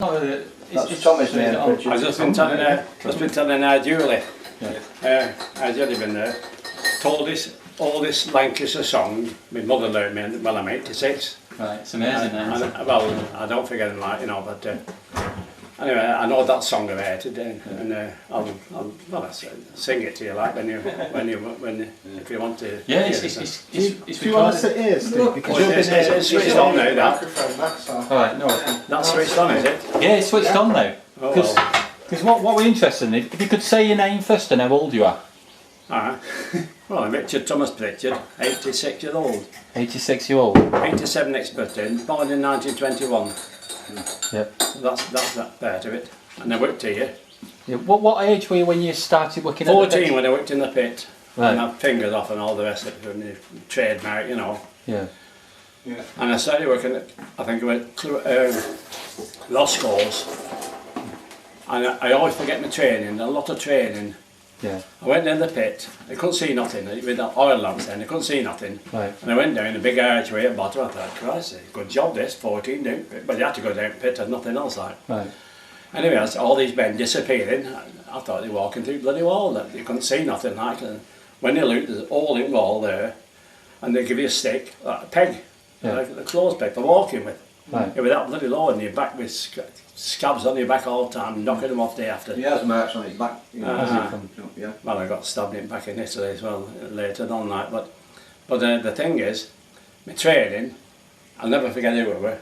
That's Thomas Pritchard. I've just been telling Julie. Julie been there. Told all this Lancashire song. My mother learned me when I'm 86. Right, it's amazing now. Well, I don't forget them, like, you know, but anyway, I know that song of it today, and I'll sing it to you, like if you want to. Yeah, it's Do you want to sit here, Steve? Because it's switched on now. Alright, no. That's switched on, is it? Yeah, it's switched on now. Because what we're interested in, if you could say your name first and how old you are. Alright. Well, I'm Richard Thomas Pritchard, 86 years old. 86 year old. 87 next birthday, born in 1921. Yep. So that's that part of it. And I worked here. Yeah. What age were you when you started working at the pit? 14 when I worked in the pit. Right. And I had fingers off and all the rest of it, and the trademark, you know. Yeah. Yeah. And I started working at, I think it was law schools. And I always forget my training, a lot of training. Yeah. I went down the pit, I couldn't see nothing, with the oil lamps then, I couldn't see nothing. Right. And I went down a big archway at the bottom, I thought, Christ, good job this, 14 down pit. But you had to go down pit and nothing else like. Right. Anyway, I saw all these men disappearing. I thought they were walking through the bloody wall, that you couldn't see nothing like. And when they looked, there's a hole in the wall there, and they give you a stick, like a peg, like a clothes peg for walking with. Right. With that bloody low on your back, with scabs on your back all the time, knocking them off day after. He has marks on his back. You know, yeah. Well, I got stabbed in back in Italy as well later on that. But the thing is, my training, I'll never forget who we were.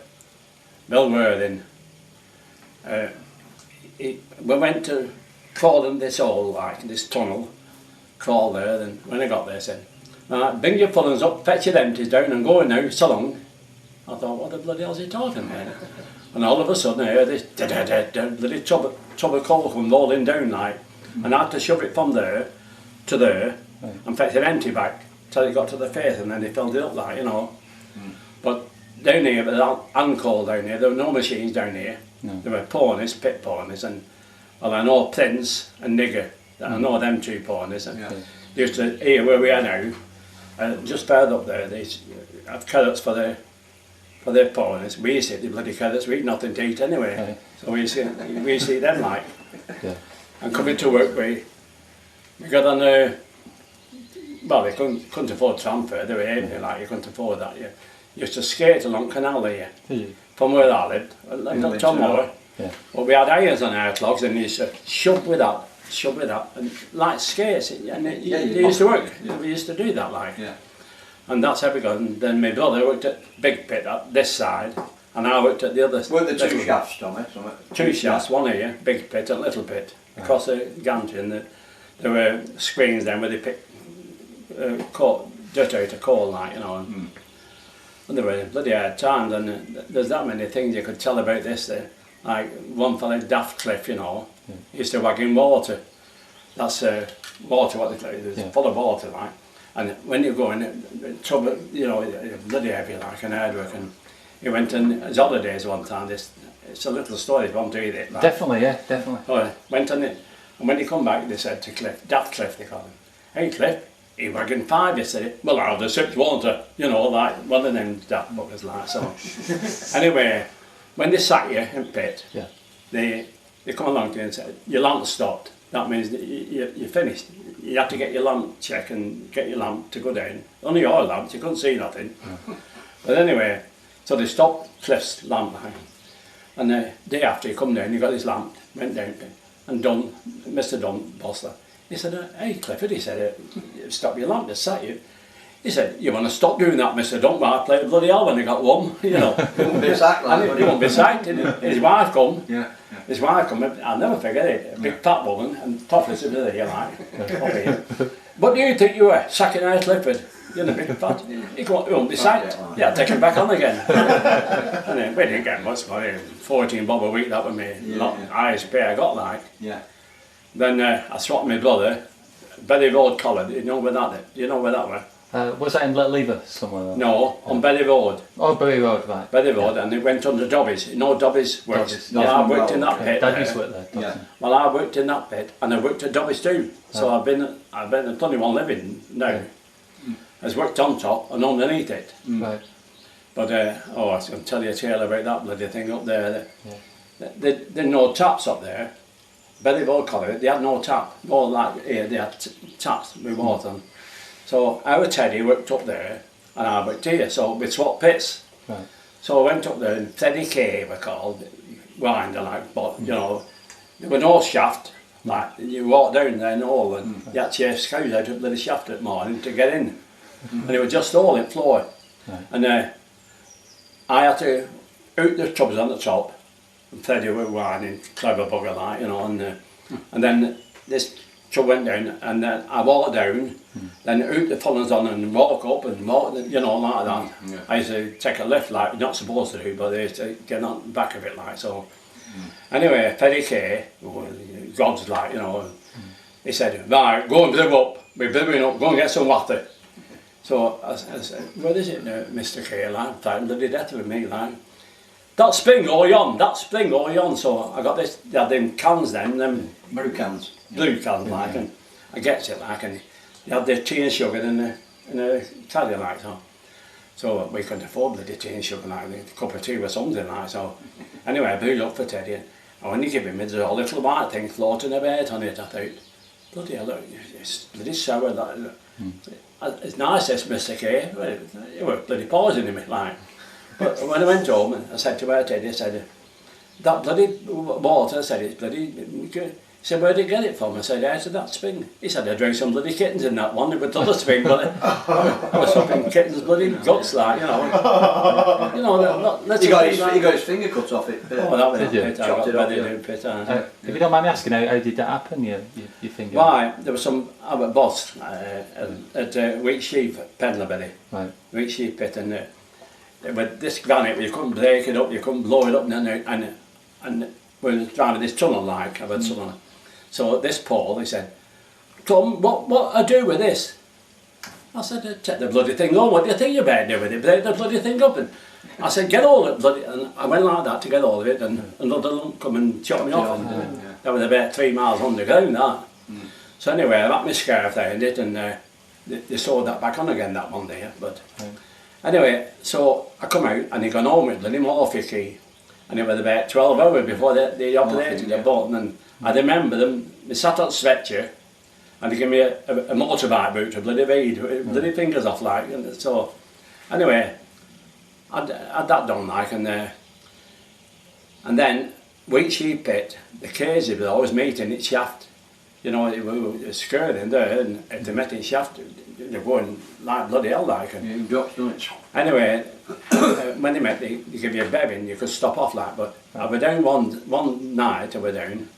Bill Worthing. We went to crawl in this hole, like this tunnel, crawl there. Then when I got there, I said, "Bring your pullens up, fetch your empties down, and go in now. So long." I thought, what the bloody hell is he talking about? And all of a sudden I heard this bloody tub of coal come rolling down like, and I had to shove it from there to there and fetch an empty back till it got to the face, and then they filled it up like, you know. But down here, with hand coal down here, there were no machines down here. No. There were ponies, pit ponies, and well, I know Prince and Nigger. I know them two ponies. And they used to, here where we are now, just further up there, they have carrots for their ponies. We used to eat the bloody carrots, we eat nothing to eat anyway. Right. So we used to eat them like. Yeah. And coming to work, we got on well, they couldn't afford tram fare, they were halfpenny, like, you couldn't afford that. You used to skate along Canal here, from where I lived, not Tom Moore. Yeah. But we had irons on our clogs and you used to shove with that, and like skates, and they used to work, we used to do that like. Yeah. And that's how we got. And then my brother worked at Big Pit at this side, and I worked at the other. Weren't there two shafts, Thomas? Two shafts, one here, Big Pit and Little Pit, across the gantry, and there were screens then where they picked dirt out of coal, like, you know. And there were bloody hard times, and there's that many things you could tell about this. Like one fellow, Daft Cliff, you know, used to wag in water. That's water, what they call it, it's full of water, like. And when you go in, trouble, you know, bloody heavy like and hard work. And he went on his holidays one time. It's a little story if you want to read it. Like. Definitely, yeah, definitely. So went on it, and when he come back, they said to Cliff, Daft Cliff, they call him. Hey Cliff, he wagging 5 yesterday. Well, I'll have 6, won't I? You know, like one of them daft buggers like so. Anyway, when they sat you in pit, they come along to you and said, your lamp stopped. That means that you're finished. You had to get your lamp check and get your lamp to go down. Only your lamps, you couldn't see nothing. But anyway, so they stopped Cliff's lamp behind. And the day after he come down, he got his lamp, went down, and Dunn, Mr. Dunn, boss, he said, hey Clifford, he said, stop your lamp, just sat you. He said, you want to stop doing that, Mr. Dunn? Well, I played bloody hell when he got warm, you know. He won't be sacked, like. He won't be sacked. His wife come. His wife come, I'll never forget it, a big fat woman, and topless over there, like. What do you think you were, sacking our Clifford? You're the big fat. He won't be sacked. Yeah, take him back on again. And then, we didn't get much money, 14 bob a week, that was me, highest pay I got, like. Then I swapped my brother, Berry Road Colliery, you know where that is? You know where that was? Was that in Lever somewhere? No, on Berry Road. Oh, Berry Road, right. Berry Road, and it went under Dobbies. You know Dobbies works? Well, I worked in that pit. Dad used to work there. Well, I worked in that pit, and I worked at Dobbies too. So I've been at 21 living now. I've worked on top and underneath it. Right. But I was going to tell you a tale about that bloody thing up there. There no taps up there. Ladyshore Colliery, they had no tap. More like here, they had taps with water. So our Teddy worked up there, and I worked here. So we swapped pits. Right. So I went up there, and Teddy K were called, winder like, but you know, there was no shaft. Like you walk down there and all, and you had to chase cows out of the shaft at morning to get in, and it was just all in floor. Right. And I had to out the tubs on the top. And Teddy were whining, clever bugger like, you know, and then this tub went down, and then I walked down, then out the funnels on and walk up and walk, you know, like that. Yeah. I used to take a lift like you're not supposed to do, but I used to get on the back of it like so. Anyway, Teddy K, God's like, you know, he said, right, go and blew up, we're blowing up, go and get some water. So I said, what is it now, Mr. K, like, bloody death with me, like. That spring all yon, that spring all yon. So I got this, they had them cans then, them Blue cans. blue cans like, and I gets it like, and they had the tea and sugar in a caddy like so. So we couldn't afford bloody tea and sugar like, a cup of tea or something like so. Anyway, I blew it up for Teddy, and when he gave him, there's a little white thing floating about on it. I thought, bloody hell, it's bloody sour. That, it's nice this Mr. K. It was bloody poison in me like. But when I went home, and I said to her, Teddy, I said, that bloody water, I said, it's bloody good. He said, where did you get it from? I said, out of that spring. He said, I drank some bloody kittens in that one. It was another spring, but I was sucking kittens' bloody guts, like, you know. You know, He got his finger cut off it. Oh, that was a Did pit. I Chopped got it off, bloody yeah. new pit. If you don't mind me asking, how did that happen? You think? Why, there was some, our boss at Wheat Sheep, Pedlerbelly. Right. Wheat Sheep Pit, and with this granite, you couldn't break it up, you couldn't blow it up, and we were driving this tunnel like, I've had tunnel. So this Paul, he said, Tom, what I do with this? I said, take the bloody thing on, what do you think you better do with it? Break the bloody thing up. And I said, get all it bloody, and I went like that to get all of it, and another lump come and chop me off. And that was about 3 miles underground, that. So anyway, I wrapped my scarf around it, and they sewed that back on again that Monday, but... Anyway, so I come out and he gone home with bloody morphine key, and it was about 12 hours before they operated at Bolton, and I remember them, they sat on stretcher and they gave me a motorbike boot to bloody read, bloody fingers off like, and so anyway, I had that done like, and then Wheat Sheep Pit, the crazy was always meeting its shaft, you know, it was skirting there, and if they met its shaft, they're going like bloody hell like. And Yeah, you dropped on it. anyway, when they met, they give you a bebbing, you could stop off like, but I was down one night, I was down,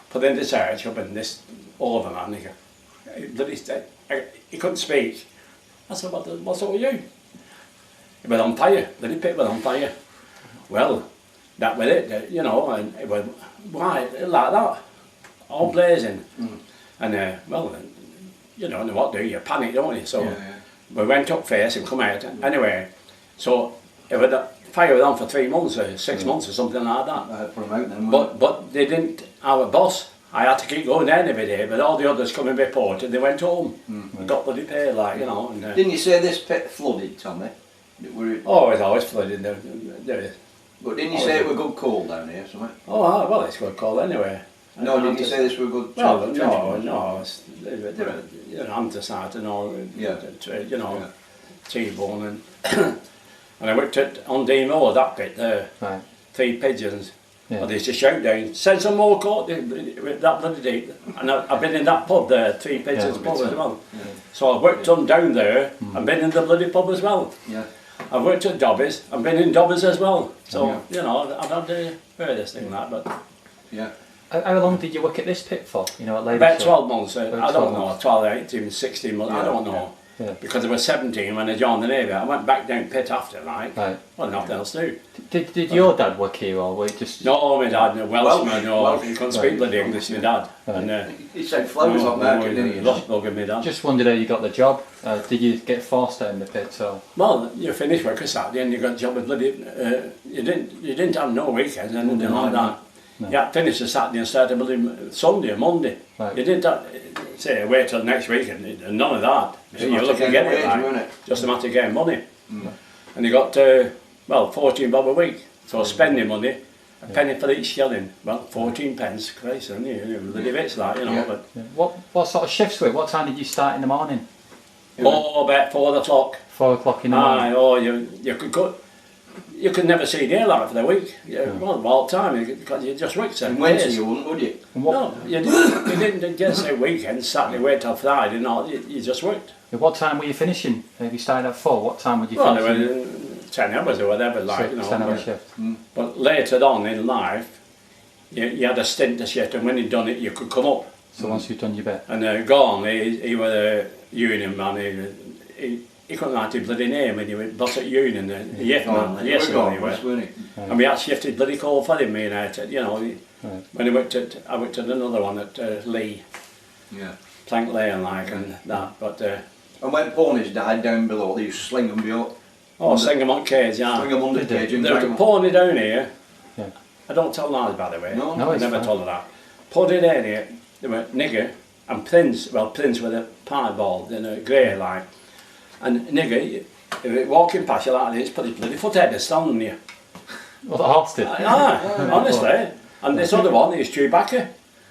put in the search up in this overman, he couldn't speak. I said, what's up with you? He was on fire, the pit was on fire. Well, that was it, you know, and it was, why, like that, all blazing. And well, you don't know what to do, you panic, don't you? So we went up first and come out. Anyway, so it was, the fire was on for 3 months or 6 months or something like that. Put 'em out then, But they didn't, our boss, I had to keep going down every day, but all the others come and reported, they went home. Got bloody paid, like, you know. And, Didn't you say this pit flooded, Tommy? oh, it's always flooded. But didn't you say it were good coal down here, something? Oh, well, it's good call anyway. No, didn't you say this were good? Well, trench- no, you know, anthracite and all, you know, T-bone and and I worked on Dean Road, that bit there, Right. 3 pigeons. Yeah. They used to shout down, send some more court, with that bloody deep. And I've been in that pub there, 3 pigeons pub as well. Yeah. So I've worked on down there, I've been in the bloody pub as well. Yeah. I've worked at Dobbies, I've been in Dobbies as well. So, you know, I've had the furthest thing like that, but... Yeah. How long did you work at this pit for? You know, at Ladyshore? About 12 months, I About don't 12 know, months. 12, 18, 16 months, I don't know. Yeah. Because I was 17 when I joined the Navy. I went back down pit after, like, Right. well, nothing else to do. Did your dad work here, or were you just... No, my dad, no Welshman, no, Welsh. he couldn't speak bloody English, my dad. Right. And, He said flowers on market, didn't he? Lost bug of my dad. Just wondered how you got the job. Did you get forced out in the pit, or...? Well, you finished work a Saturday and you got a job with bloody, you didn't have no weekends and anything like that. No. You had to finish a Saturday and start a bloody Sunday or Monday. Right. You didn't have, say, wait till next weekend, none of that. You're looking to get it, like, just a matter of getting money. And you got, well, 14 bob a week, so spending money. a penny for each shilling. Well, 14 pence, Christ, and you bloody bits like, you know. Yeah. But Yeah. What sort of shifts were it? What time did you start in the morning? about 4 o'clock. 4 o'clock in the morning. Aye, or you could cut. You could never see daylight for the week. Well, all the time, because you just worked 7 Wednesday days. you wouldn't, would you? And what, No, you didn't just say weekend, Saturday, wait till Friday, no, you just worked. what time were you finishing? If you started at 4, what time would you Well, finish? there were 10 hours or whatever, like, you know. 10 hour but- shift. But later on in life, you had a stint to shift, and when you'd done it, you could come up. So once you've done your bit. And Gorn, he was a union man. He couldn't write his bloody name when he was boss at union. The yes man, yes Gone, anyway. wasn't he? And we had shifted bloody call for him, me and I. You know, Right. when I worked at another one at Lee, Yeah. Plank Lane, like, and that. But And when ponies died down below, they used to sling them below. sling them on cage, yeah. Sling them under the Did they? cage and There was bang a 'em. pony down here. Yeah. I don't tell lies, by the way. No, No, I it's never fine. told her that. Pony down here, there were nigger and Prince. Well, Prince with a piebald in a grey line, and nigger, if it walking past you like this, put his bloody foot head stand on you. Well, the horse did. Honestly. And this other one, he was chew backer.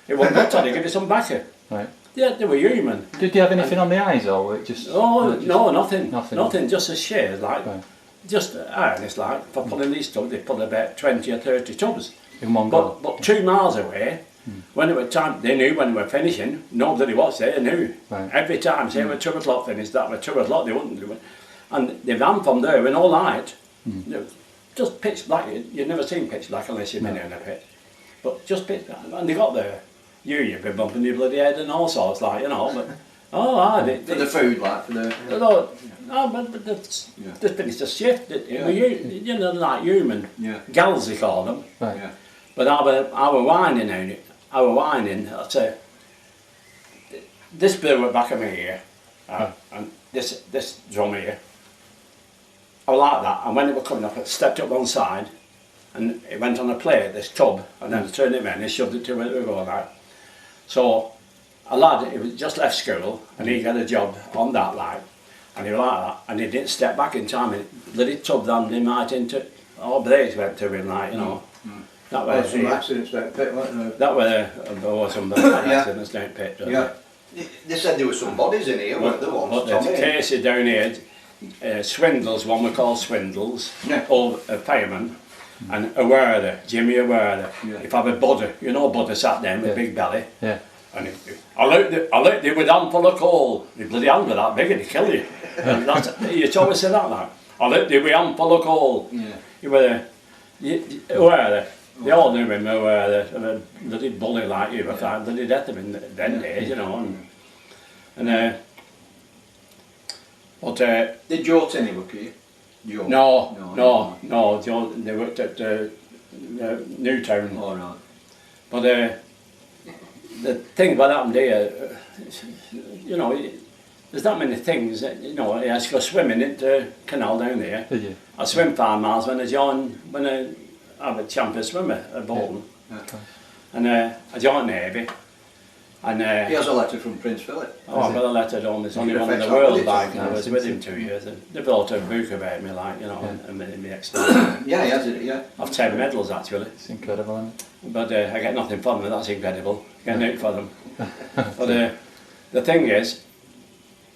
It wasn't good till they give you some backer. Right. Yeah, they were human. Did you have anything on the eyes, or were it just? Oh, just- no, nothing. Nothing. Just a share, like, Right. just iron, it's like, for pulling these tubs, they pull about 20 or 30 tubs. In one go. But 2 miles away, when it was time, they knew when they were finishing, nobody was there, they knew. Right. Every time, say it was 2 o'clock finished, that was 2 o'clock, they wouldn't do it. And they ran from there in all night, you know, just pitch black, you've never seen pitch black unless you've been in a pit. But just pitch black, and they got there, you've been bumping your bloody head and all sorts, like, you know, but, For the food, like, for the... but that's, just finished the shift, you know, like human, Yeah. gals they call them. Right. Yeah. But I were whining on it. I were whining. I'd say, this bill went back of me here, and this drum here. I was like that, and when it was coming up, I stepped up one side, and it went on a plate, this tub, and then I turned it in and shoved it to where it was going like. So, a lad, he was just left school, and he got a job on that like, and he was like that, and he didn't step back in time, and the bloody tub landed him right into, all blades went to him like, you know. That Well, was some accidents down pit, weren't there? that was some accidents down pit. Yeah. They said there were some bodies in here, weren't there, But once? there's Tommy? cases down here, Swindles, one we call Swindles, Yeah. or a fireman, and a warder, Jimmy a warder. Yeah. If I have a budder, you know, budder sat down with a big belly. Yeah. And I looked it with hand full of coal. The bloody hand was that big, it'd kill you. And you always say that, like. I looked it with hand full of coal. Yeah. You were a warder. They all knew him, a warder, a bloody bully like you, but I bloody death of him in them days, you know. But Did Joe Tinney work here? Joe? no, Joe, they worked at Newtown. All right. But the thing about happened here, you know, there's that many things, you know, I had to go swimming into Canal down there. Did you? I swim 5 miles when I'm a champion swimmer at Bolton. Yeah. And I joined Navy. And He has a letter from Prince Philip. I got a letter home, it's only You're one in the affectionate with world, it, like, isn't and I it? was with him 2 years, and they brought a book about me, like, you know, and me experience. Yeah, he has it, yeah. I've 10 medals, actually. It's incredible, isn't it? But I get nothing from them, that's incredible. Get nothing for them. But the thing is,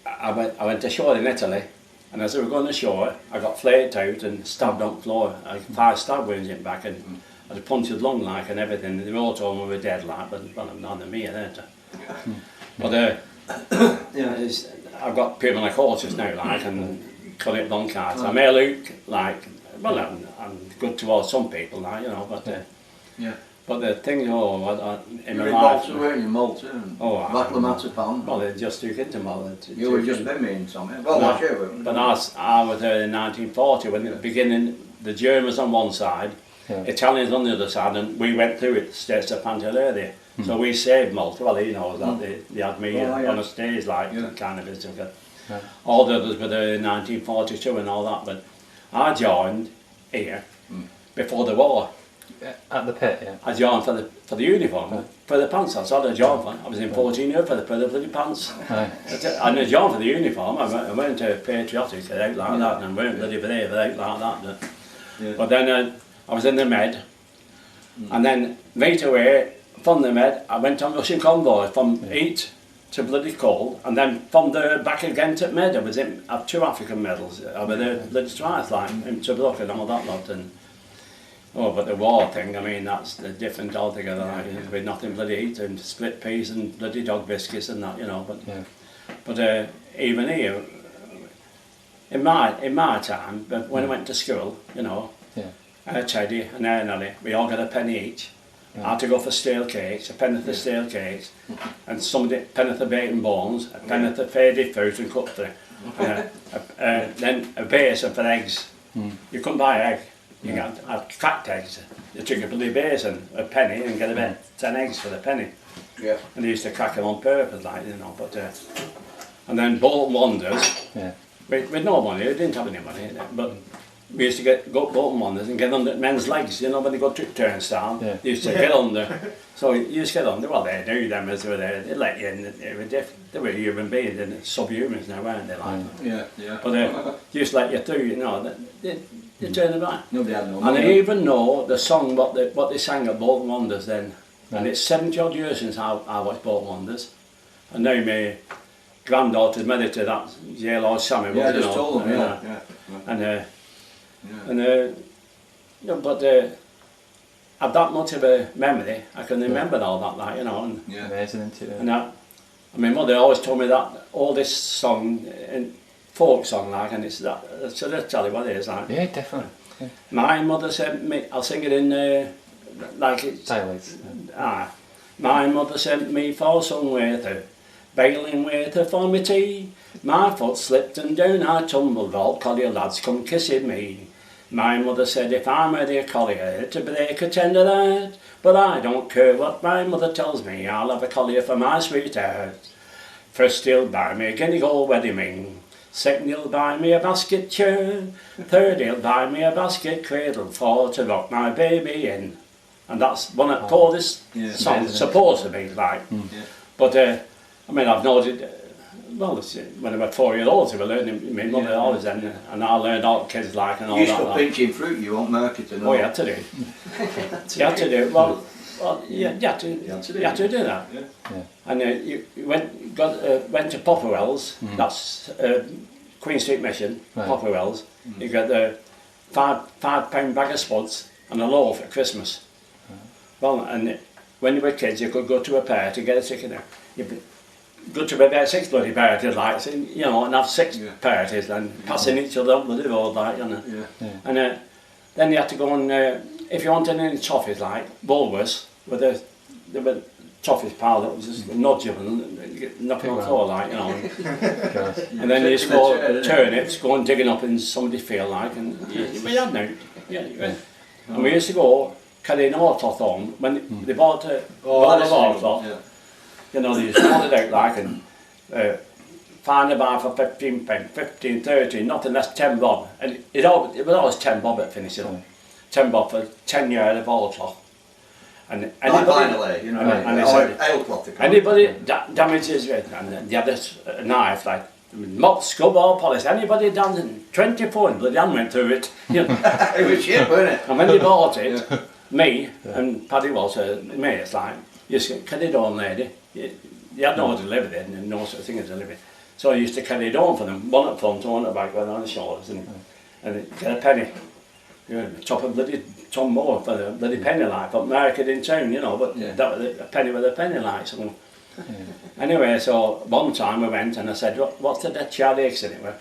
I went ashore in Italy, and as we were going ashore, I got flaked out and stabbed on the floor. I had 5 stab wounds in the back, and I had a punctured lung like and everything. They all told me we were dead like, but well, I'm none of me, isn't it? But Yeah. I've got pneumonia horses now, like, and chronic bronchitis. I may look like, well, I'm good towards some people, like, you know, but Yeah. but the thing, in You're my in life, Malta, weren't you? Malta and Oh, Matterpan. well, they just took into Malta. You were just been me in Tommy. Well, No, last year, weren't you? But I was there in 1940 when the beginning, the Germans on one side, Italians on the other side, and we went through it, States of Pantelleria. So we saved Malta. Well, he knows that they had me on a stage, like, kind of business. All the others were there in 1942 and all that, but I joined here before the war. At the pit, yeah. I joined for the uniform, for the pants. That's all I joined for. I was in 14 years for the bloody pants. Right. And I joined for the uniform. I went to patriotic out like that, and weren't bloody brave out like that. But then I was in the med, And then right away from the Med, I went on rushing convoy from Eat to bloody Cold, and then from there back again to Med. I was in, I had 2 African medals. I was there bloody twice, like in Tobruk and all that lot. And but the war thing, I mean, that's different altogether. Like, with nothing bloody eat and split peas and bloody dog biscuits and that, you know. But even here, in my time, when I went to school, you know, Teddy and Nelly, we all got a penny each. I had to go for stale cakes, a penny for stale cakes, and somebody a penny for bacon bones, a penny for faded fruit and cutlery, then a basin for eggs. You couldn't buy an egg. You got cracked eggs. You took a bloody basin, a penny, and get about 10 eggs for the penny. Yeah. And they used to crack them on purpose, like, you know. But and then Bolton Wanderers. With no money, we didn't have any money, but we used to go Bolton Wanderers and get under men's legs, you know, when they got to turnstile. They used to get under. So you used to get under, well, they knew them as they were there, they let you in, they were different. They were human beings and subhumans now, weren't they? Like? But they used to let you through, you know, they turned about. Nobody had no money. And I even know the song, what they sang at Bolton Wanderers then. And it's 70 odd years since I watched Bolton Wanderers. And now my granddaughter's married to that yellow Sammy. Yeah, I just told them, But I've that much of a memory, I can remember all that, like, you know. And, amazing, isn't it? And my mother always told me that all this song, folk song, like, and it's that, so they'll tell you what it is, like. Yeah, definitely. Yeah. My mother sent me, I'll sing it in, like it's... Dialects. My mother sent me for some water, bailing water for me tea. My foot slipped and down I tumbled, all collier lads come kissing me. My mother said if I'm ready a collier to break a tender heart, but I don't care what my mother tells me, I'll have a collier for my sweetheart. First he'll buy me a guinea gold wedding ring, second he'll buy me a basket chair, third he'll buy me a basket cradle for to rock my baby in. And that's one of all this song's supposed to be like. But I mean, I've noted, well, when I was 4-year-olds, we were learning, my mother always then, and I learned all the kids like and all that. You used to pinching fruit, you won't mark it and all. Oh, you had to do. You had to do. Well, you had to do that. And you went to Popperwell's, that's Queen Street Mission, Popperwell's. You got the £5 bag of spuds and a loaf at Christmas. Well, and when you were kids, you could go to a party to get a ticket there. You'd go to about 6 bloody parties, like, you know, and have 6 parties and passing each other up the road, like, you know. And then you had to go and, if you wanted any toffees, like Woolworths, where there were toffees piled up, just nudge them and knock on the floor, like, you know. And then you just go turnips, go and digging up in somebody's field, like, and we had no, and we used to go carrying oilcloth on when they bought a roll of oilcloth. You know, they used to hold it out like and find a bar for 15 pence, 15, 30, nothing less 10 bob. And it was always 10 bob at finishing. 10 bob for 10 yards of oilcloth. And anybody, you know, anybody damages it, and they had a knife like mop, scrub or polish, anybody done 24 and bloody hand went through it. You know. It was shit, wasn't it? And when they bought it, me and Paddy Walsh, mates, like, you used to carry it on, lady. You had no delivery and no such thing as delivery. So I used to carry it on for them, one at front, one at back, one on the shoulders, and get a penny. You know, top of bloody Tom Moore for the bloody penny like, but market in town, you know, but that was a penny with a penny like. So. Anyway, so one time we went and I said, what's the dead Charlie Hicks in it with?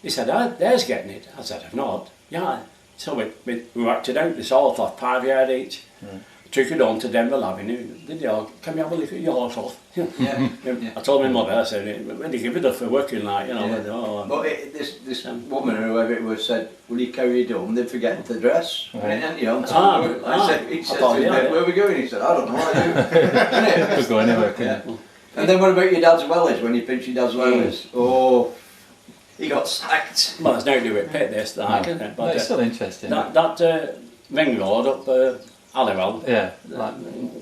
He said, there's getting it. I said, I've not. Yeah. So we acted out this all for 5 yards each. Took it on to Denver Avenue. Did you all, can you have a look at your cloth? I told my mother, I said, when you give it up for working like, you know. But this woman or whoever it was said, will you carry it home? They'd forget the dress. And you know, he said, where are we going? He said, I don't know, I do. Could go anywhere. And then what about your dad's wellies, when you pinch your dad's wellies? Oh, he got sacked. Well, there's no to do with Pit this, like, isn't it? But it's still interesting. That ring road up Halliwell. Like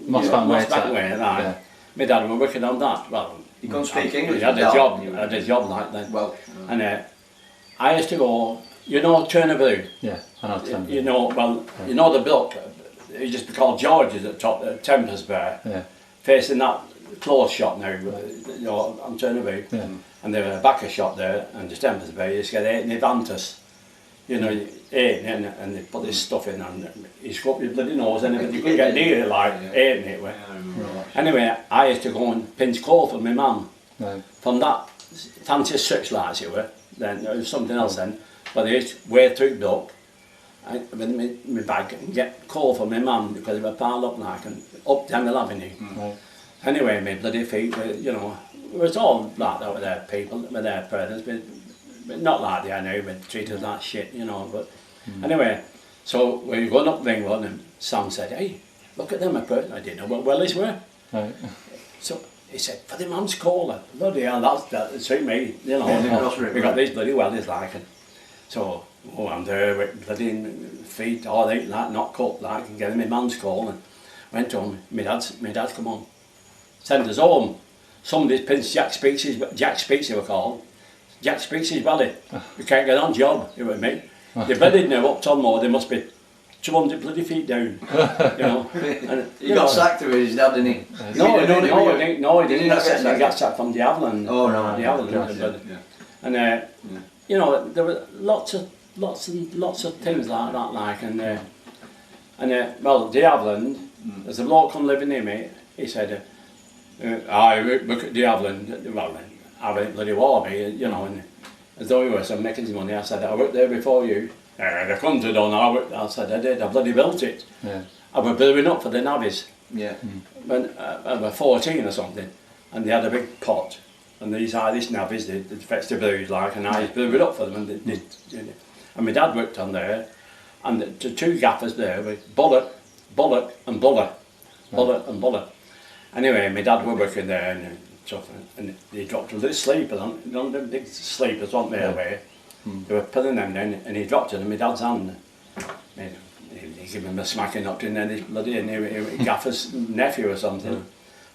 Mossbank Way, right. My dad was working on that. Well, he couldn't speak English. He had a job like that. Well, and I used to go, you know, Turner Blue. Yeah, I know Turner Blue. You know, well, you know the block it used to be called George's at the top, Tempers Bar, facing that clothes shop now, you know, on Turnabout. Yeah. And there was a backer shop there, and the Tempers Bar, you used to get 8 Vantus. You know, 8 and they put this stuff in, and he's got your bloody nose in it, but you couldn't get near it like 8 it way. Anyway, I used to go and pinch coal for my mum. Right. From that fancy searchlights it were, then there was something else then, but I used to wade through the duck with my bag and get coal for my mum because they were piled up like and up Demille Avenue. Right. Anyway, my bloody feet were, you know, it was all like that with their people, with their parents, but not like they are now, but treated us like shit, you know. But anyway, so we were going up Ringwood and Sam said, hey, look at them, I didn't know what wellies were. Right. So he said, for the mum's caller, bloody hell, that suit me, you know. We got these bloody wellies like it. So, I'm there with bloody feet, all right, like, not cut, like, and getting my mum's call and went home. My dad's come on, sent us home. Somebody's pinched Jack Speaks they were called. Jack Speaks his belly. We can't get on job, you with me. They bedded now up Tom Moore, they must be 200 bloody feet down. You know. And, he got sacked with his dad, didn't he? No, he didn't get sacked. He got sacked from the Avalon. Oh no, the Avalon. And you know, there were lots of things like that, like, and well, the Avalon, there's a bloke come living near me. He said, I look at the Avalon, well, I went bloody war me, you know, and as though he was making his money. I said, I worked there before you. They come to done. I said, I did. I bloody built it. Yeah. I was building up for the navvies. Yeah. When I was 14 or something, and they had a big pot, and these Irish navvies, they fetched the blues like, and I built it up for them, and and my dad worked on there, and the 2 gaffers there were Bullock and Buller. Bullock and Buller. Anyway, my dad were working there, and stuff, and they dropped a little sleeper on the big sleepers on their way. They were putting them down, and he dropped it in my dad's hand. He gave him a smacking up in there, his bloody gaffer's nephew or something,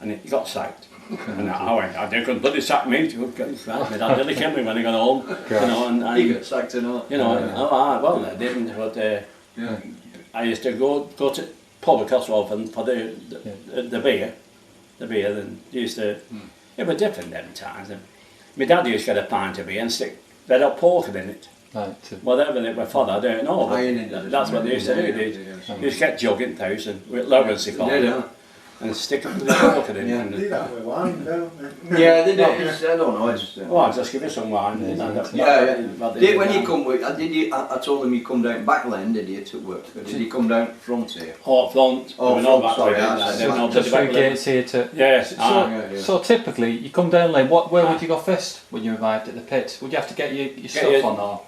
and he got sacked. And I went, they couldn't bloody sack me. My dad nearly killed me when he got home. You know, and he got sacked and all. You know, well, they didn't, but I used to go to pub across Wolfen for the beer. The beer, and used to. It was different them times. And my dad used to get a pint of beer and stick red hot pork in it. Right. Whatever they were for, I don't know. That's what they used to do. They used to get jug in the house and with Lawrence they called it, and stick up the pork in it. Yeah, they do that with wine, don't they? Yeah, they do. I don't know. Well, I'll just give you some wine. When you come, I told him you come down back lane, did you, to work? Or did you come down front here? Oh, front. Oh, front, sorry. Just through gates here to... Yes. So typically, you come down lane, where would you go first when you arrived at the pit? Would you have to get your stuff on or...?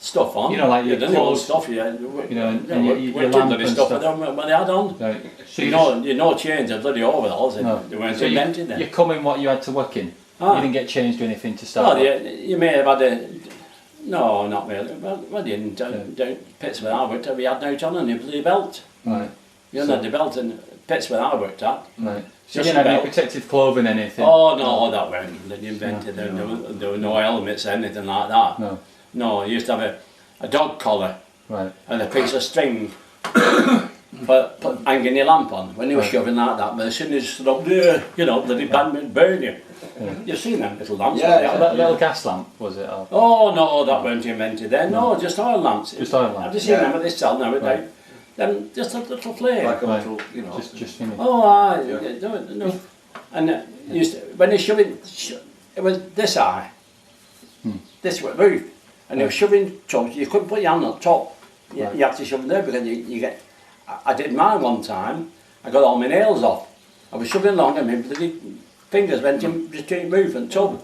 Stuff on? You know, like your clothes, stuff, you know, and your lamp and stuff. When they had on. Right. So you know change of bloody overalls, they weren't invented then. You come in what you had to work in? You didn't get changed or anything to start with? Well, you may have had a... No, not really. Well, you didn't. Down pits where I worked at, we had no on and you bloody belt. Right. You had the belt in pits where I worked at. Right. So you didn't have any protective clothing or anything? Oh, no, that weren't bloody invented. There were no helmets or anything like that. No. No, you used to have a dog collar, right, and a piece of string for hanging your lamp on. When you were shoving like that, but as soon as you stood up there, you know, the band burn you. You've seen them little lamps? Yeah, little gas lamp, was it? Or? Oh no, that weren't invented then. No, just oil lamps. Just oil lamps. Have you seen them at this cell nowadays? Then just a little flame. Like a little, you know. Just finished. Oh, no. And when they shove it was this high, this way, roof. And they were shoving top, you couldn't put your hand on top. You had to shove them there because you get... I did mine one time, I got all my nails off. I was shoving along and my bloody fingers went in between roof and tub.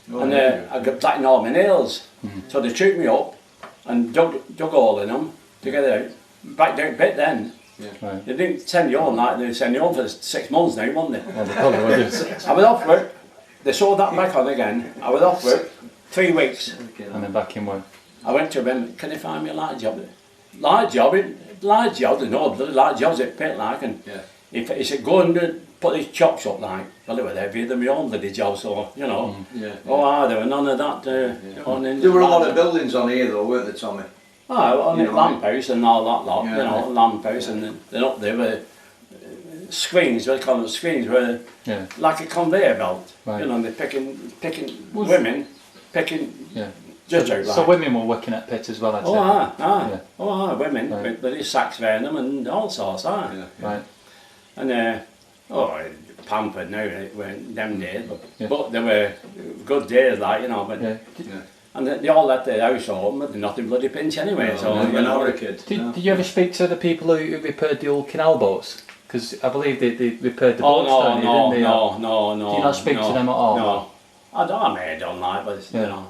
And I got blackened all my nails. So they took me up and dug a hole in them to get it out. Back down pit then. They didn't send you home like they send you home for 6 months now, wouldn't they? I was off work, they sewed that back on again, I was off work. 3 weeks. And then back in work. I went to him, can you find me a light job? Light job, there's no bloody light jobs at pit like, and he said, go and put these chops up like, well they were heavier than my own bloody jobs, so, you know. There were none of that. There were a lot of buildings on here though, weren't there, Tommy? on You the know, lamppost and all that lot, Yeah, you know, lamppost, and then up there were screens, we call them screens, were like a conveyor belt, Right. you know, they're picking women, picking just out like. So women were working at Pit as well, I'd say. Women, Right. with his sacks wearing them and all sorts, Right. And pampered now, it weren't them days, but they were good days, like, you know, but and they all let their house open, but they're not in bloody pinch anyway, so, when I know. was a kid. Did you ever speak to the people who repaired the old canal boats? Because I believe they repaired the boats down here, didn't they? No. Do you not speak to them at all? No. I may have done that, but, you know.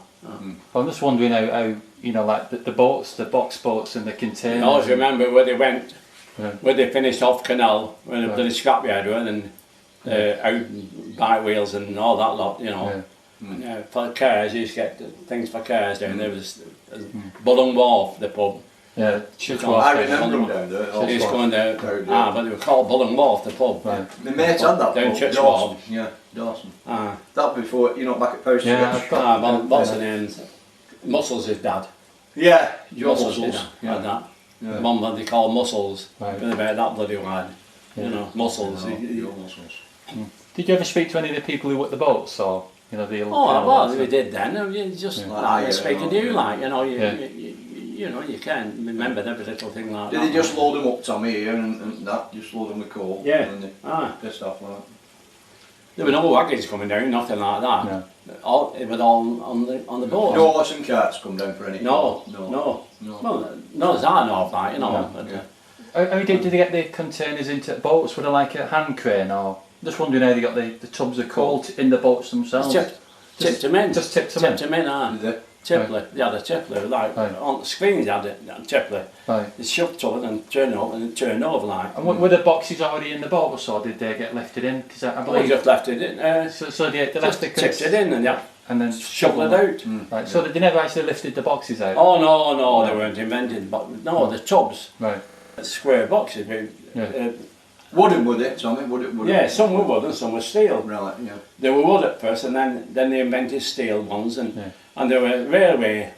I'm just wondering how you know, like the boats, the box boats and the containers. I always remember where they went, Yeah. where they finished off Canal, when the bloody scrapyard were, and out bike wheels and all that lot, you know. And, for cars, you used to get things for cars down there. Was Bolton Wharf, the pub. Yeah, I remember them down there. So they used to go in there, but they were called Bolton Wharf, the pub. Right. My mate had that Down pub, Church Dawson. Wharf. Yeah, Dawson. Ah, That before, you know, back at Post Yeah, Switch. I've got- what's the name? Muscles, his dad. Yeah, Joe Muscles, his Muscles. dad. Had that. Yeah. Mum had they called Muscles. Right. They're about that bloody wide. You know, Muscles. Joe Muscles. Did you ever speak to any of the people who worked the boats, or you know the? Well, we did then. You just like speaking to you, like, you know, you know, you can remember every little thing like Did that. they just load them up, Tommy, here and that? Just load them with coal? Yeah. And they pissed off like that. There were no wagons coming down, nothing like that. No. It was all on the boat. No horse and carts come down for anything? No. No. Well, no, as I know of, like, you know. No. But, How did they get the containers into boats? Were they like a hand crane, or just wondering how they got the tubs of coal in the boats themselves? tipped them in. Just tipped them in. Tipped them in, Did they? Tippler, they had a tippler, like on the screens they had a tippler. Right. They shoved to it and turned up and it turned over like. And were the boxes already in the boats, or did they get lifted in? Because I We believe just left it in, so they left just the tipped it in and and then shoveled it out. Right. So they never actually lifted the boxes out. Oh no, they weren't invented, but no, the tubs, Right. square boxes. Wooden, were they, Tommy? Wooden? Yeah, some were wood and some were steel. Right, yeah. They were wood at first, and then they invented steel ones, and there were railway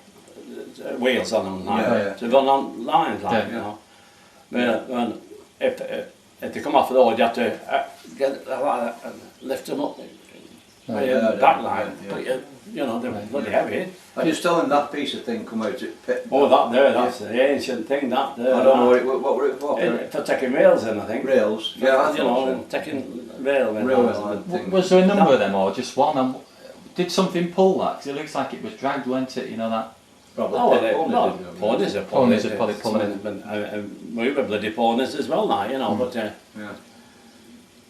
wheels on them, like, to run on lines, like, you know. Well, if they come off the road, you have to get lift them up, back line. But, you know, they're bloody heavy. I just telling that piece of thing come out at Pit. Oh, that there, that's the ancient thing, that there. I don't know what were it for. For taking rails in, I think. Rails. Yeah, I You thought know, taking rail in. Was there a number of them, or just one? And did something pull that? Because it looks like it was dragged, wasn't it? You know that. Ponies are Ponies are probably pulling it. And we were bloody ponies as well, like, you know, but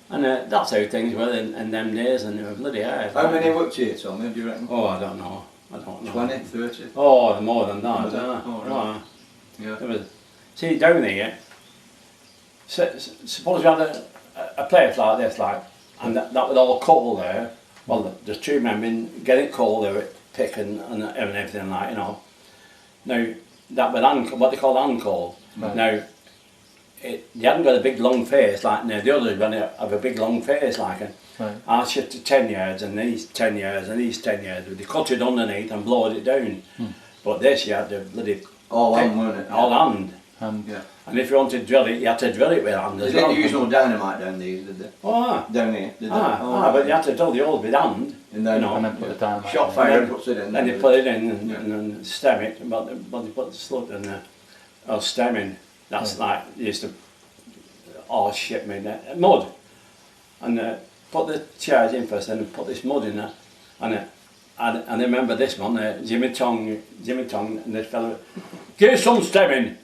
and that's how things were in them days, and they were bloody hard. How many worked here, Tommy, do you reckon? Oh, I don't know. 20, 30? Oh, more than that. Was it? Oh, right. Yeah. There was, see, down here, suppose you had a place like this, like, and that was all coal there. Well, there's two men been getting coal there, picking and everything, like, you know. Now, that was what they call hand coal. Right. Now, they hadn't got a big long face like now the others when they have a big long face like it. Right. I shifted 10 yards and these 10 yards and these 10 yards. They cut it underneath and blowed it down. But this you had to bloody all hand, weren't it? all hand. Yeah. And if you wanted to drill it, you had to drill it with hand They as well. didn't use no dynamite down these, did they? Oh, Down here, did they? but you had to drill the holes with hand. And then, you know, And then put the dynamite. shot in. fire and puts it in. Then you put it in and then stem it, but they put the slut in there, or stemming. That's like, you used to, oh shit me, mud. And put the chairs in first, then put this mud in there. And I remember this one, Jimmy Tong, and this fellow, give some stemming.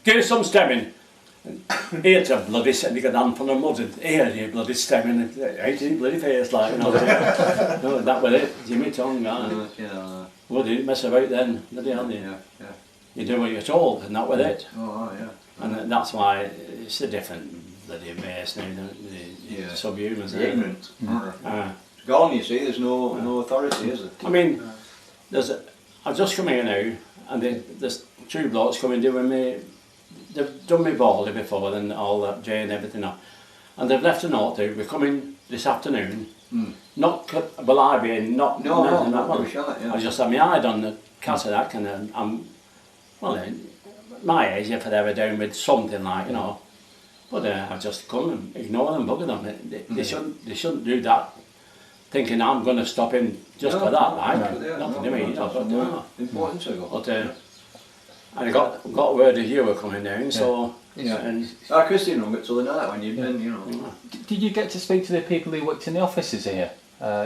Here's a bloody setting, you got hand from the mud, and here you bloody stemming, ain't in bloody face like, you know. No, that was it, Jimmy Tong, well, you didn't mess about then, bloody hell, you do what you're told, and that was it. Oh, yeah. And that's why it's a different bloody race now, the subhumans. Ignorant. It's gone, you see, there's no authority, is there? I mean, I've just come here now, and there's two blokes coming doing me. They've done me baldy before and all that, Jay and everything up. And they've left a note there, we're coming this afternoon. Not, will I be in, not No, we shan't, I just had my eye on the cataract and I'm, well, my age, if I'd ever down with something like, you know. But I just couldn't ignore them, bugger them. They shouldn't do that, thinking I'm going to stop him just for that, like. Nothing to me, you know. But, important to go. But I got word that you were coming down, so... Yeah. And Christine hung it till the night when you'd been, you know. Did you get to speak to the people who worked in the offices here?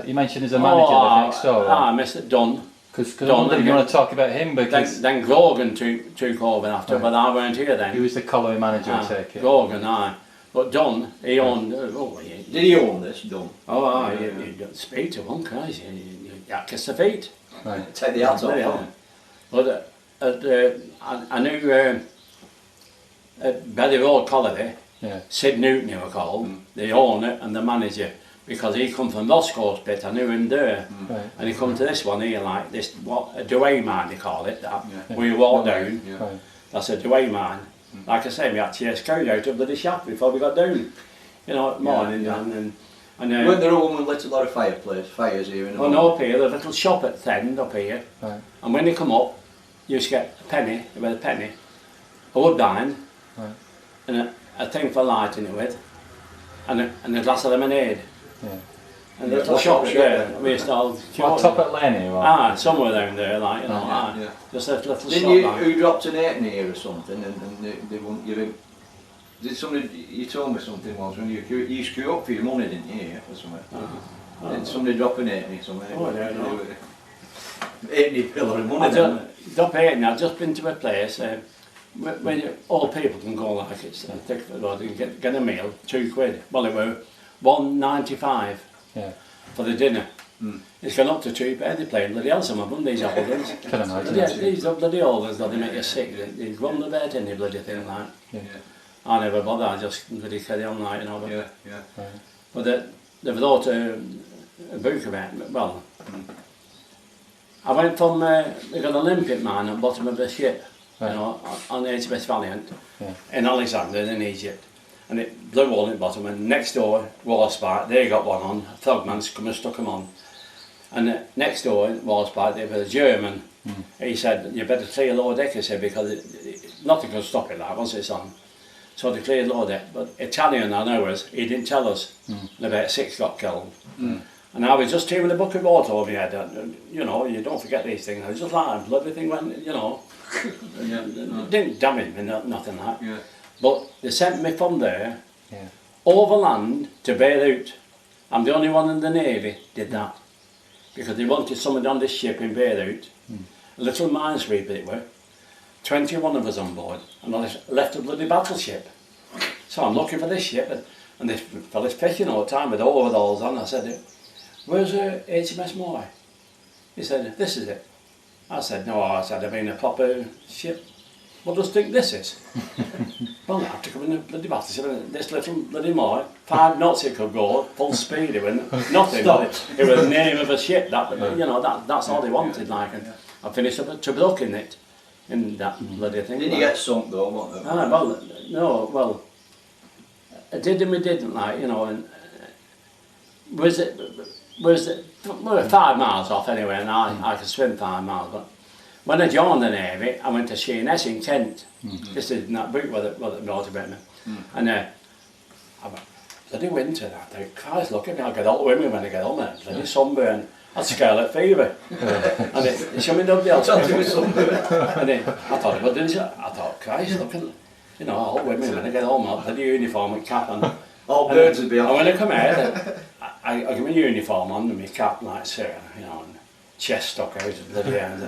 You mentioned there's a manager lived next door. Mr. Dunn. Because I wondered if you want to talk about him, because... Then Grogan took over after, but I weren't here then. He was the colliery manager, I take it. Grogan, aye. But Dunn, he owned... Did he own this, Dunn? Oh, aye, you don't speak to one, Christ, you kiss the feet. Right. Take the hat off. But I knew at Belly Road Colliery, Sid Newton he was called, the owner and the manager, because he come from Ladyshore Pit, I knew him there. Right. And he come to this one here, like this, what, a Dway mine they call it, that, where you walk down, Right. that's a Dway mine. Like I say, we had to chase cows out of the shaft before we got down, you know, morning, and weren't there a woman lit a lot of fires here in the well, no, up here, there's a little shop at the end up here, Right. and when they come up, you just get a penny, with a penny, a woodbine, Right. and a thing for lighting it with, and a glass of lemonade. Yeah. And the little shops there, we used to all... Well, top at Lane or? Somewhere down there, like, you know, just a little Didn't shop you, like. who dropped an eight in here or something, and they wouldn't give him... Did somebody, you told me something once, when you used to queue up for your money, didn't you, or something? Did somebody drop an eight in here somewhere? Oh, I don't know. Eight in pillar of money, Drop eight in, I've just been to a place, where all people can go like it's thick for the road, you can get a meal, £2. Well, it were £1.95 for the dinner. It's gone up to £2. They're playing bloody hell, some of them, these old ones. Can imagine. These are bloody old ones, they make you sick. They run the bed in the bloody thing, like. I never bother, I just bloody carry on, like, you know. But they've thought a book about it. Well, I went from, they got an Olympic mine at the bottom of the ship, you know, on the HMS Valiant, in Alexandria in Egypt. And it blew all in the bottom, and next door, Warspite, they got one on, Frogman's come and stuck them on. And next door, Warspite, there was a German. He said, you better clear lower deck, he said, because nothing could stop it like once it's on. So they cleared lower deck, but Italian on ours, he didn't tell us, and about 6 got killed. And I was just here with a bucket of water over your head, and, you know, you don't forget these things. I was just like, everything went, you know, it didn't damage me, nothing like that. But they sent me from there, overland to Beirut. I'm the only one in the Navy did that. Because they wanted someone on this ship in Beirut. A little minesweeper it were. 21 of us on board. And I left a bloody battleship. So I'm looking for this ship. And this fella's fishing all the time with overalls on. I said, where's HMS Moy? He said, this is it. I said, no, I said, I mean a proper ship. What does think this is? Well, I have to come in a bloody battleship, this little bloody Moy, 5 knots it could go, full speed, it went nothing. It was the name of a ship, that, you know, that's all they wanted, like, and I finished up at Tobruk in it, in that bloody thing. Didn't you get sunk though, what? Well, no, well, I did and we didn't, like, you know, and we were 5 miles off anyway, and I could swim 5 miles, but when I joined the Navy, I went to Sheerness in Kent. This is in that book where they wrote about me. And I went, bloody winter, I thought, Christ, look at me, I'll get all the women when I get home, bloody sunburn. I'd scarlet fever. And it showed me nobody else. And I thought, what did I thought, Christ, look at, you know, all women when I get home, I'll bloody uniform and cap on. All birds would be on. And when I come out, I give my uniform on and my cap like so, you know, and chest stuck out of the bloody end.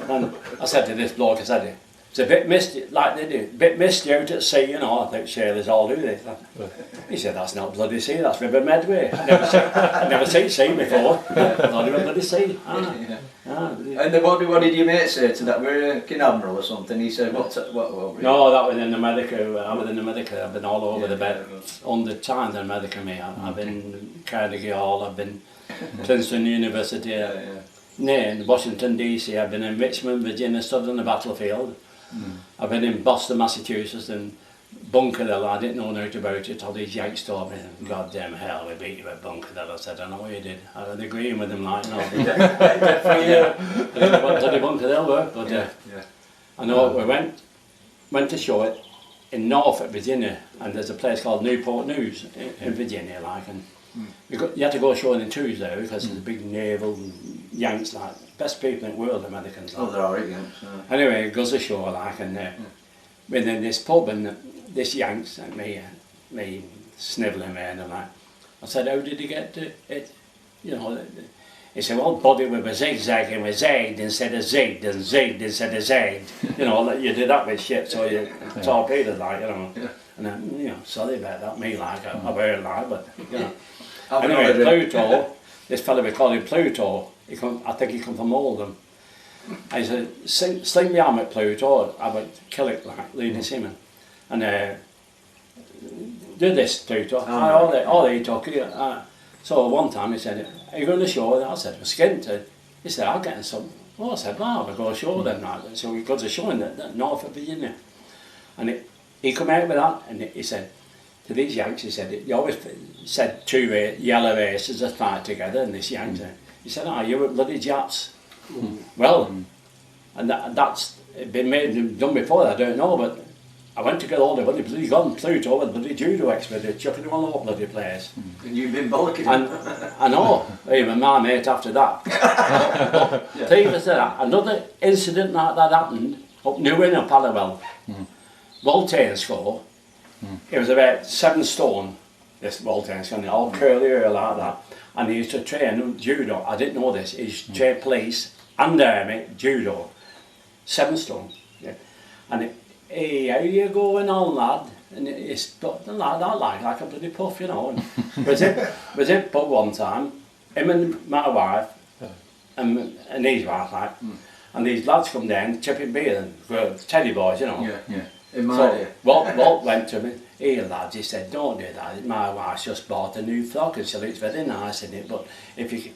And I said to this bloke, I said, it's a bit misty, like they do, a bit misty out at sea, you know, I think sailors all do this. He said, that's not bloody sea, that's River Medway. I'd never seen sea before. I thought it was bloody sea. And what did your mate say to that? We're a Admiral or something. He said, what no, that was in America. I was in America. I've been all over the bed. 100 times in America, me. I've been Carnegie Hall, I've been Princeton University, in Washington DC, I've been in Richmond, Virginia, stood on the battlefield. I've been in Boston, Massachusetts, and Bunker Hill. I didn't know nothing about it. All these Yanks told me, God damn hell, we beat you at Bunker Hill. I said, I know what you did. I was agreeing with them, like, you know. Did Bunker Hill work? But I know we went went to show it in Norfolk, Virginia, and there's a place called Newport News in Virginia, like, and you had to go showing in twos there because there's a big naval Yanks, like, best people in the world, Americans. Like. Oh, there are Yanks. Anyway, it goes ashore, like, and within this pub, and this Yanks and me snivelling around and like, I said, how did he get to it? You know, he said, well, body with a zigzag and was zagged instead of zigged and zigged instead of zagged. You know, like you did that with shit, so you torpedoed, like, you know. Yeah. And then, you know, sorry about that, me, like, I've heard like, but, you know. Anyway, Pluto, this fellow we call him Pluto, I think he come from Oldham. I said, sling me arm at Pluto, I would kill it, like, leading Seaman. And do this, Pluto. All they talk. So one time he said, are you going to show? I said, we're skint. He said, I'll get some. Well, I said, well, we'll go ashore then. So we got to show in Norfolk, Virginia. And he come out with that, and he said, to these Yanks, he said, he always said two yellow races that fight together, and this Yanks, he said, oh, you were bloody Japs. Well, and that's been made and done before, I don't know, but I went to get all the bloody gone Pluto with bloody judo expert, chucking them all over bloody place. And you've been bollocking him. And I know, even my mate after that. But people said that. Another incident like that happened up New Inn in Pallowell. Bolton score. It was about 7 stone, this Bolton score, all curly hair like that. And he used to train judo. I didn't know this. He used to train police and army judo. 7 stone. Yeah. And hey, how you going on, lad? And it's the lad I like a bloody puff, you know. And was it pub one time, him and my wife, and his wife, like, and these lads come down, chipping beer and teddy boys, you know. Yeah. In my so Walt went to me, hey lads, he said, don't do that, my wife's just bought a new frock and she looks very nice in it, but if you,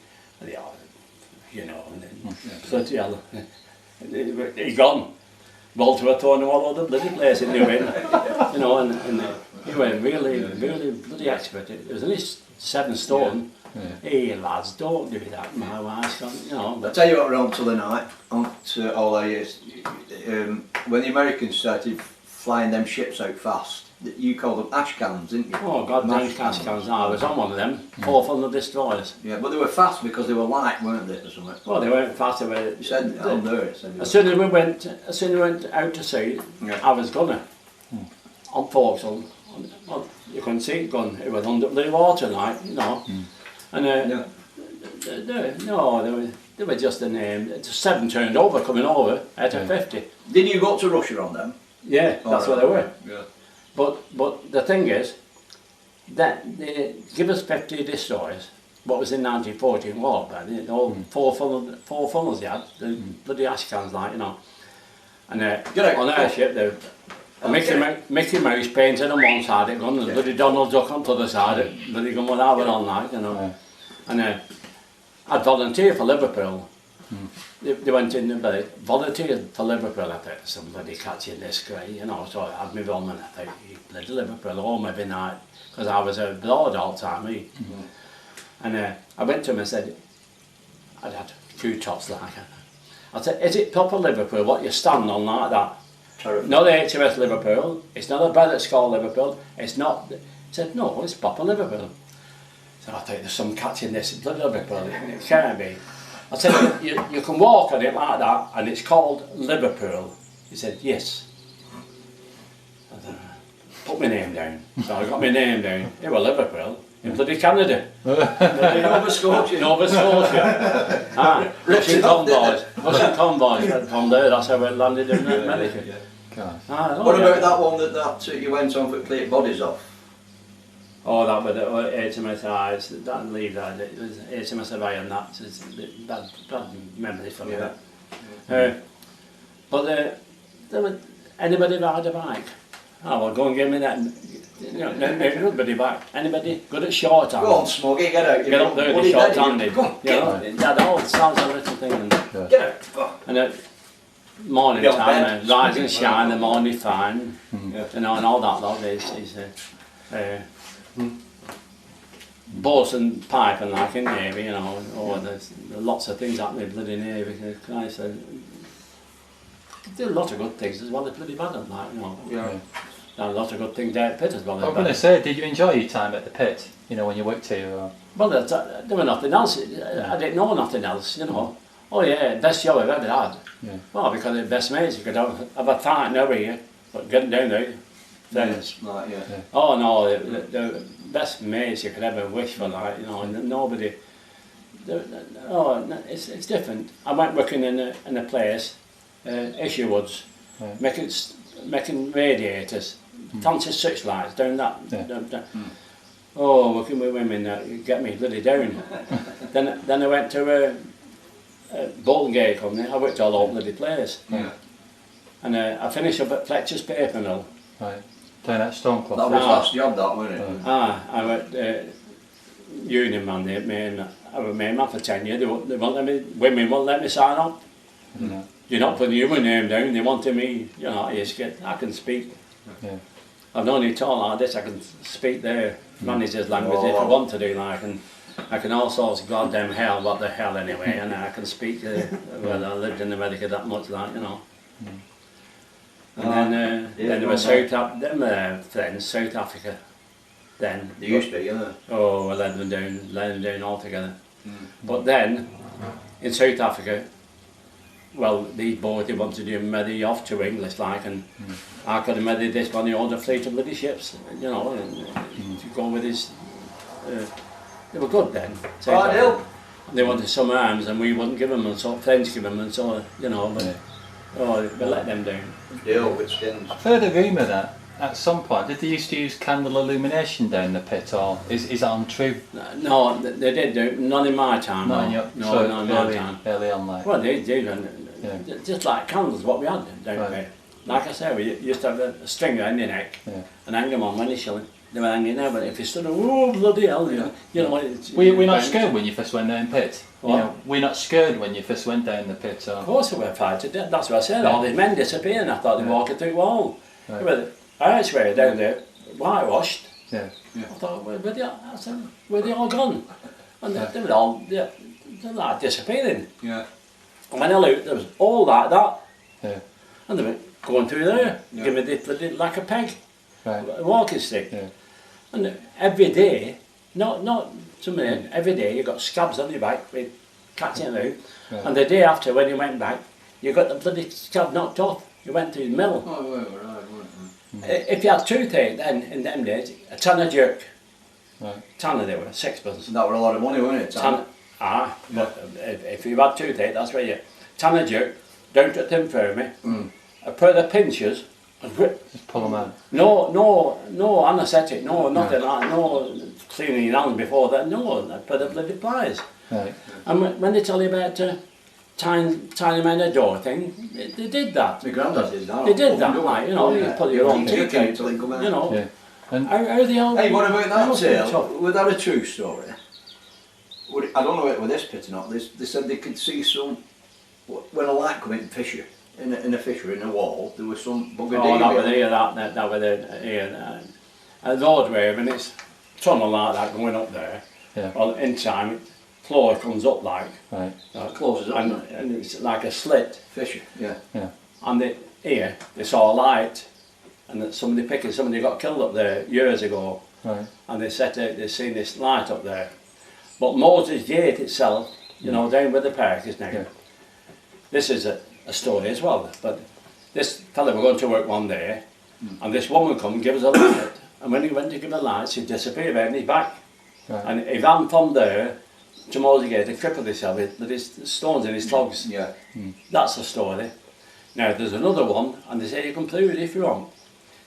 you know, and then, bloody hell, he's gone. Bolton were throwing him all over the bloody place in New Inn, you know, and he went really bloody expert. It was only 7 stone. Hey lads, don't do that, my wife's gone, you know. I'll tell you what we're on to the night, on to all our years. When the Americans started flying them ships out fast, you called them ash cans, didn't you? Oh God, ash cans. I was on one of them, 400 destroyers. Yeah, but they were fast because they were light, weren't they, or something? Well, they weren't fast. They were. You said on there. As soon as we went out to sea, I was gunner on forecastle. Well, you couldn't see it gun. It was under the water, like, you know. And they were just a name. 7 turned over, coming over out of 50. Did you go to Russia on them? Yeah, that's what they were. Yeah. But the thing is, that they give us 50 destroyers. What was in 1914 war, but all 4 funnels you had, the bloody ash cans, like, you know. And on our ship, Mickey Mouse painted on one side of the gun, and the bloody Donald Duck on the other side of the bloody gun, what I were on, like, you know. And I'd volunteer for Liverpool. They went in and volunteered for Liverpool. I thought, somebody catching this guy, you know, so I had my film and I thought, you bloody Liverpool home every night, because I was abroad all the time, And I went to him and said, I'd had a few tots like that. I said, is it proper Liverpool, what you stand on like that? Terrible. Not the HMS Liverpool, it's not a pilot's call Liverpool, it's not. He said, no, it's proper Liverpool. So I thought, there's some catch in this bloody Liverpool, it can't be. I said, you can walk on it like that, and it's called Liverpool. He said, yes. I said, put my name down. So I got my name down. It was Liverpool, in bloody Canada. Nova Scotia. Nova Scotia. Russian convoys from there, that's how it landed in America. What about that one that you went on for clear bodies off? Oh, that was HMS Eyes, that leave that, it was HMS Orion, that's bad memory for me. But there was, anybody ride a bike? Oh, well, go and give me that, you know, everybody back. Anybody good at short-handed? Go on, Smuggy, get out. Get up there, the short-handed. You know, that all sounds a little thing. And, get out. And morning time, rise and shine, the morning fine, you know, and all that lot is Bolton pipe and like in Navy, you know, or there's lots of things happening in bloody Navy. did a lot of good things as well as bloody bad, like, you know. Yeah. Done a lot of good things down at Pit as well. I was going to say, did you enjoy your time at the Pit? You know, when you worked here? Or? Well, there was nothing else. I didn't know nothing else, you know. Oh yeah, best job I've ever had. Yeah. Well, because of the best mates, you could have a fight over here, but getting down there, friends. Yes, like, yeah. Oh no, the best mates you could ever wish for, like, you know, and nobody. It's different. I went working in a place, Issue Woods, making radiators, fancy switch lights down that. Oh, working with women, get me bloody down. then I went to Bolton Gate Company. I worked all over the place. Yeah. And I finished up at Fletcher's Paper Mill. Right. Down at Stoneclough. That was last job, that, wasn't it? I went union man there, I was main man for 10 years. They won't let me, women won't let me sign up. No. You're not putting your name down, they wanted me, you know, I can speak. Yeah. I've no need to talk like this, I can speak their manager's language if I want to do, like, and I can all sorts of goddamn hell, what the hell anyway, and I can speak, well, I lived in America that much, like, you know. And then there was friends, South Africa, then. They used to, yeah. Oh, I let them down altogether. But then, in South Africa, well, these boys, they wanted to marry off to English, like, and I could have married this one, he owned a fleet of bloody ships, you know, and to go with his, they were good then. They wanted some arms and we wouldn't give them, and so friends give them, and so, you know, but, we let them down. I've heard a rumour that at some point, did they used to use candle illumination down the pit, or is that untrue? No, they did do, not in my time. Not in your, no, not in my time. Early on, like. Well, they did, just like candles, what we had down there. Like I said, we used to have a string around your neck and hang them on when you're shilling. They were hanging there, but if you stood, oh bloody hell, you know. Were you not scared when you first went down the pit? What? You know, were you not scared when you first went down the pit? Or? Of course we were frightened. That's what I said. All these men disappearing. I thought they were walking through the wall. Right. I swear down there, whitewashed. Yeah. I thought, where they all gone? And they were all they're like disappearing. Yeah. And when I looked, there was all like that. Yeah. And they were going through there, give me the like a peg, a walking stick. Yeah. And every day, not something, every day you got scabs on your back with catching them out. Right. And the day after, when you went back, you got the bloody scab knocked off. You went to the mill. Oh, right. If you had toothache then, in them days, a tanner jerk. Right. Tanner they were, sixpence. That were a lot of money, wasn't it? But if you had toothache, that's where you... Tanner jerk, down to the infirmary, a pair of pinchers, and whip. Just pull them out. No anaesthetic, no nothing like, no cleaning your hands before that, no, a pair of bloody pliers. Right. And when they tell you about tiny man a door thing, they did that. My granddad did that. They did that, like, you know, you put your own teeth out, till they come out. you know. Yeah. And How they all... Hey, what about that must be tale? tough. Was that a true story? I don't know if it was this pit or not. They said they could see some, when a light come in fissure, in a fissure in a wall, there was some bugger Oh, that was here, that was here. A roadway, and it's tunnel like that going up there. Yeah. Well, in time, floor comes up like, right. Closes up. and it's like a slit. Fissure, yeah. Yeah. And here, they saw a light, and that somebody got killed up there years ago. Right. And they said they seen this light up there. But Moses Gate itself, you know, down where the park is now, this is a story as well. But this fella were going to work one day, and this woman come and give us a light. And when he went to give a light, she disappeared behind his back. Right. And he ran from there to Moses Gate and crippled himself with his stones in his clogs. Yeah. That's the story. Now there's another one, and they say you can play with it if you want.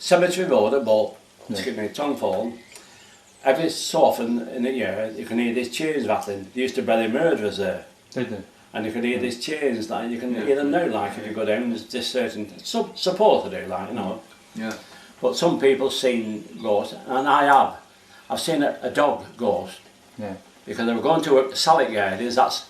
Cemetery Road at Bolton, excuse me, tongue fallen. Every so often in the year, you can hear these chains rattling. They used to bury murderers there. Did they? And you can hear these chains, like, you can hear them now, like, if you go down, there's this certain, support to do, like, you know. Yeah. But some people seen ghosts, and I have. I've seen a dog ghost. Yeah. Because they were going to work the salad gardens, that's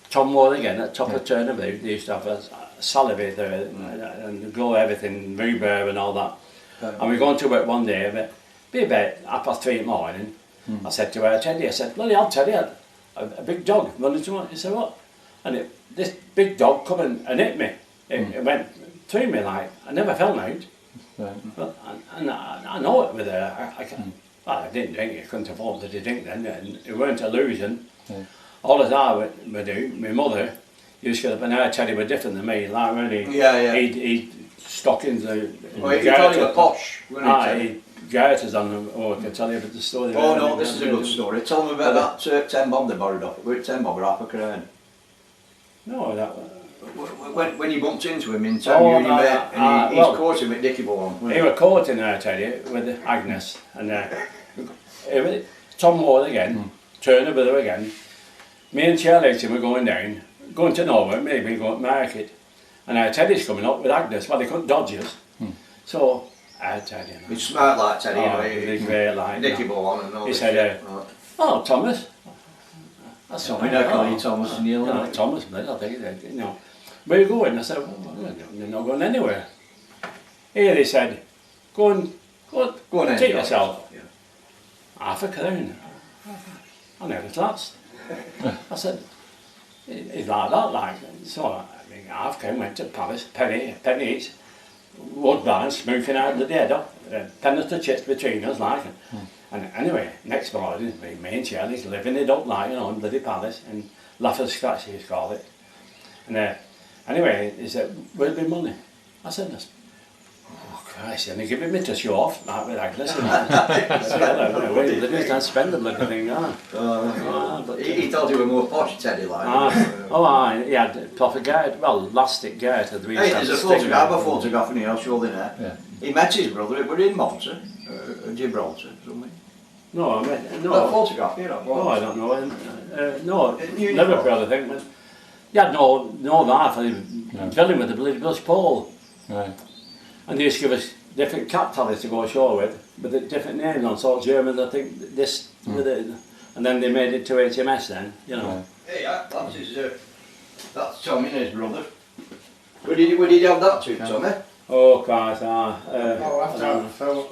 Tom Wall again, at top of Turnabout. They used to have a salivate there, and grow everything, rhubarb and all that. And we were going to work one day, but be about 3:30 in the morning. I said to her, Teddy, I said, bloody hell, Teddy, a big dog running towards me. He said, what? And this big dog come and hit me It went through me like, I never felt out. Right. But, and I know it with her. Well, I didn't drink, I couldn't afford to drink then, and it weren't a illusion. Yeah. All that I would do, my mother used to get up and her Teddy were different than me, like really. Yeah. He'd stockings, Well, you thought he was posh, wasn't he? He'd gaiters on them. Oh, I can tell you about the story. Oh no, this is a good story. Tell me about that 10 bob they borrowed off. We're 10 bob or half a crown. No, that. When you bumped into him in town, you met, and he's caught him at Dickie Ball. He was caught in there, I tell you, with Agnes, and Tom Ward again, Turner with her again. Me and Charlie were going to Norway, maybe going to market, and Teddy's coming up with Agnes. Well, they couldn't dodge us, so I tell you. He's smart like Teddy, He's great like. Dickie Ball and all. He said, "Oh, Thomas." That's we don't call you Thomas and you no, Thomas, but I think you know. Where are you going? I said, well, you're not going anywhere. Here they said, go and take yourself. Yeah. Half a crown. I know it's last. I said, it's like that, like. So I mean, half crown went to Paris, penny each, Woodbine, smoothing out the dead up, pennies to chips between us, like. And anyway, next morning, me and Charlie's living it up, like, you know, in Bloody Palace, and Laughing Scratch, he's called it. And anyway, he said, where'll be money? I said, oh Christ, and he gave me to show off, like with Agnes. They didn't spend the bloody thing, but he thought he was more posh, Teddy, like. He had proper guard, well, elastic guard. Hey, there's a photograph in here, I'll show you that. Yeah. He met his brother, it was in Malta, Gibraltar, something. No, I mean, no. That photograph, you know. No, I don't know. No, Liverpool, I think. But you had no life. He was filling with the bloody bush pole. Right. And they used to give us different cat tallies to go ashore with the different names on. So Germans, I think, this with it. And then they made it to HMS then, you know. Right. Hey, that's Tommy and his brother. Where did you have that to, Tommy? Oh, Christ, I'll have to have a film,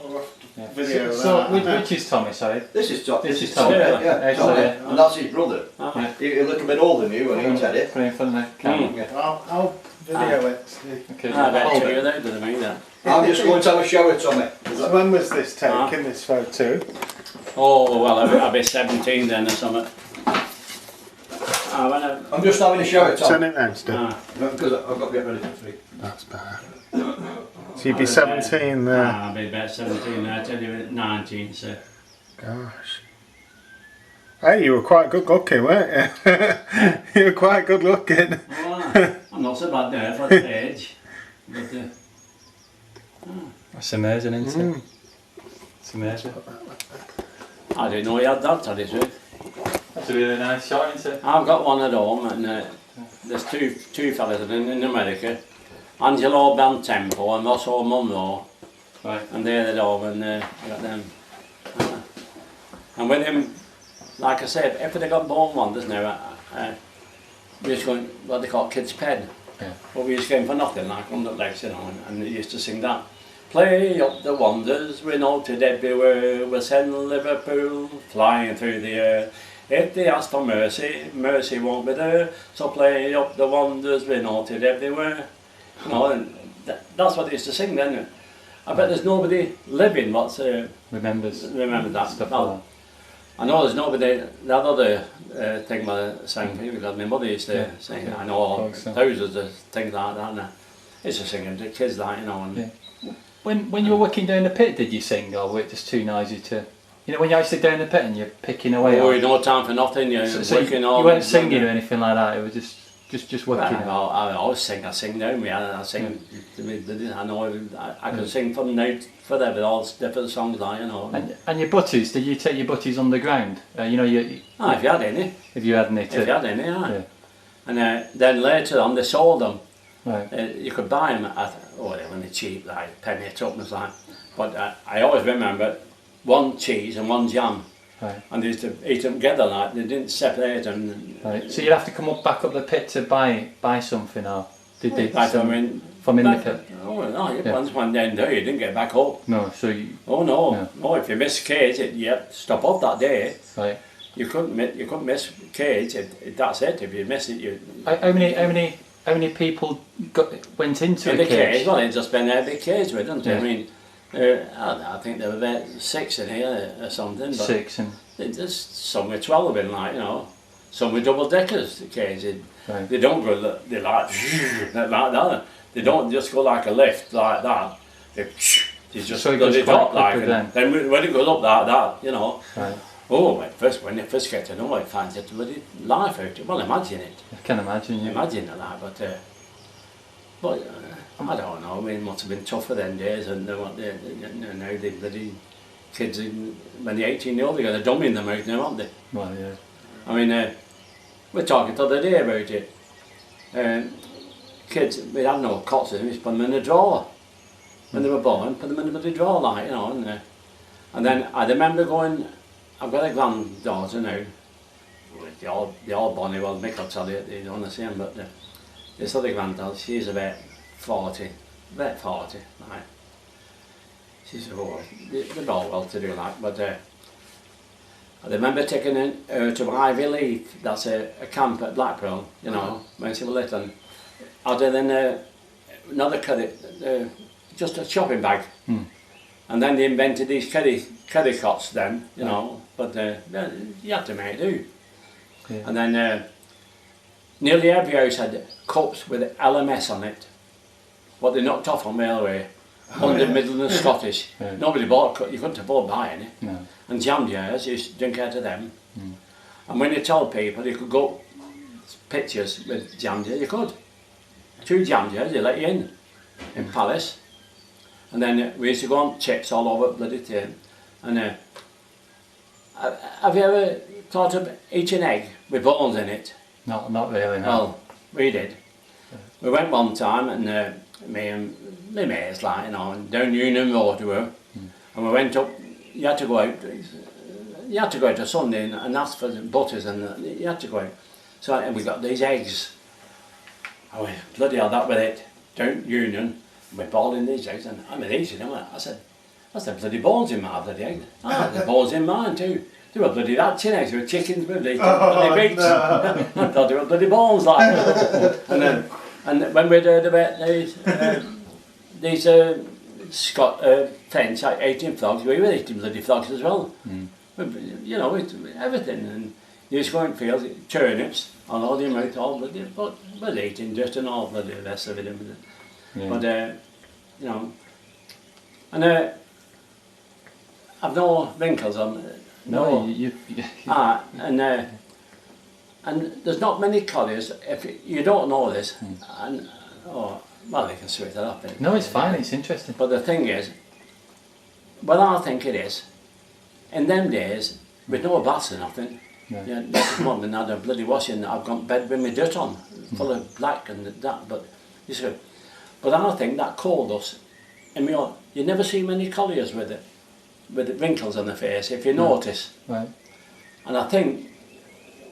video of So, that. which is Tommy, sorry? This is Tommy. This is Tommy. Yeah, Tommy. Yeah. And that's his brother. Yeah. He's a little bit older than you, and he said it. Put it in front of the camera. I'll video it. Okay. I bet Hold you it. there, didn't I, then? I'm just going to have a shower, Tommy. So when was this taken, this photo? Oh, well, I'll be 17 then or something. I'm just having a shower, Turn Tommy. it round, Steve. Because I've got to get ready for 3. That's better. So you'd be 17 there. I'll be about 17 there, I tell you, at 19, so. Gosh. Hey, you were quite good looking, weren't you? You were quite good looking. Well, I'm not so bad there for the age. But, That's amazing, isn't it? It's amazing. I didn't know he had that, tell you the truth. That's a really nice shot, isn't it? I've got one at home, and there's two fellas in America. Angelo Bantempo and Rosso Munro. Right. And they're at home, and I got them. And with him, like I said, if they got born wonders now, we used to go in what they call kids' pen. Yeah. But we used to go in for nothing, like on the legs, you know, and they used to sing that. Play up the wonders, we noted everywhere, we'll send Liverpool flying through the air. If they ask for mercy, mercy won't be there. So play up the wonders, we noted everywhere. You know, and that's what they used to sing then. I bet there's nobody living what's remember that stuff. Well, I know there's nobody. That other thing I sang for you, because my mother used to sing. I know thousands of things like that. And I used to sing to kids, like, you know. And When you were working down the pit, did you sing, or were it just too noisy to? You know, when you actually down the pit and you're picking away. Oh, you no time for nothing. You're working all. You weren't singing or anything like that. It was just working. I always sing. I sing now. I sing. I know. I can sing from now forever. All different songs, like, you know. And your butties? Did you take your butties underground? You know, if you had any. If you had any. If you had any, yeah. And then later on, they sold them. Right. You could buy them at when they're cheap, like penny a tuppence, like. But I always remember one cheese and one jam. Right. And they used to eat them together, like, they didn't separate them. Right. So you'd have to come back up the pit to buy something, or did they? From in the pit. Oh no, once one down there, you didn't get back up. No, so you. Oh no, no. If you miss cage, you had to stop off that day. Right. You couldn't miss cage. That's it. If you miss it, you. How many how many people went into In the the cage? cage, well, it's just been there big cage with, didn't it? Yeah. I mean, I think there were about 6 in here or something. But 6 and there's some with 12 in, like, you know. Some with double deckers, the cage. right. They don't go, they like that. They don't just go like a lift like that. They just So it go goes the quite top like, quickly and then when it goes up like that, you know. Right. Oh, when you first get to know it, finds it bloody life out it. Well, imagine it. I can imagine. Yeah. Imagine it like, but I don't know. I mean, it must have been tougher then days, and now the bloody kids, when they're 18 years old, they got a dummy in their mouth now, aren't they? Well, yeah. I mean, we're talking the other day about it. Kids, we had no cots in them, we just put them in a drawer. When they were born, put them in a bloody drawer, like, you know. And then I remember going, I've got a granddaughter now, the old Bonnie, well, Mick will tell you, they don't the same, but this other granddaughter, she's about 40, right. She's they're all well to do, like, but I remember taking her to Ivy League, that's a camp at Blackpool, you know, when she was little. And other than another just a shopping bag. And then they invented these curry cots then, you know, but you had to make do. Yeah. And then nearly every house had cups with LMS on it, what they knocked off on railway, London, Midland and Scottish. Yeah. Nobody bought a cup, you couldn't afford buying it. No. And jam jars, you used to drink out of them. And when you told people you could go pictures with jam jars, you could. 2 jam jars, they let you in Palace. And then we used to go on chips all over bloody tin. And have you ever thought of eating egg with bones in it? Not really, no. Well, we did. We went one time, and me and my mates, like, you know, and down Union Road we were. And we went up, you had to go out to Sunday and ask for the butters, and you had to go out. So and we got these eggs. I went, bloody hell, that with it, down Union. We're boiling these eggs, and I'm eating them. I said, that's the bloody bones in my bloody egg. The bones in mine too. They were bloody hatching eggs with chickens, bloody beaks. I thought they were bloody bones like that. And when we'd heard about these French 18 frogs, we were eating bloody frogs as well. You know, everything. And you just go in fields, turnips, and all your mouth, all bloody, but we're eating just and all bloody the rest of it. Yeah. But, you know, and I've no wrinkles on. No, And there's not many colliers, if you don't know this, and, well, they can sweet it up. no, it's fine, it's interesting. But the thing is, what I think it is, in them days, with no baths or nothing, No. yeah, this morning I had a bloody washing, I've got bed with my dirt on, full of black and that, but you see, but I think that coal dust, you never see many colliers with the wrinkles on the face, if you notice. Right. And I think,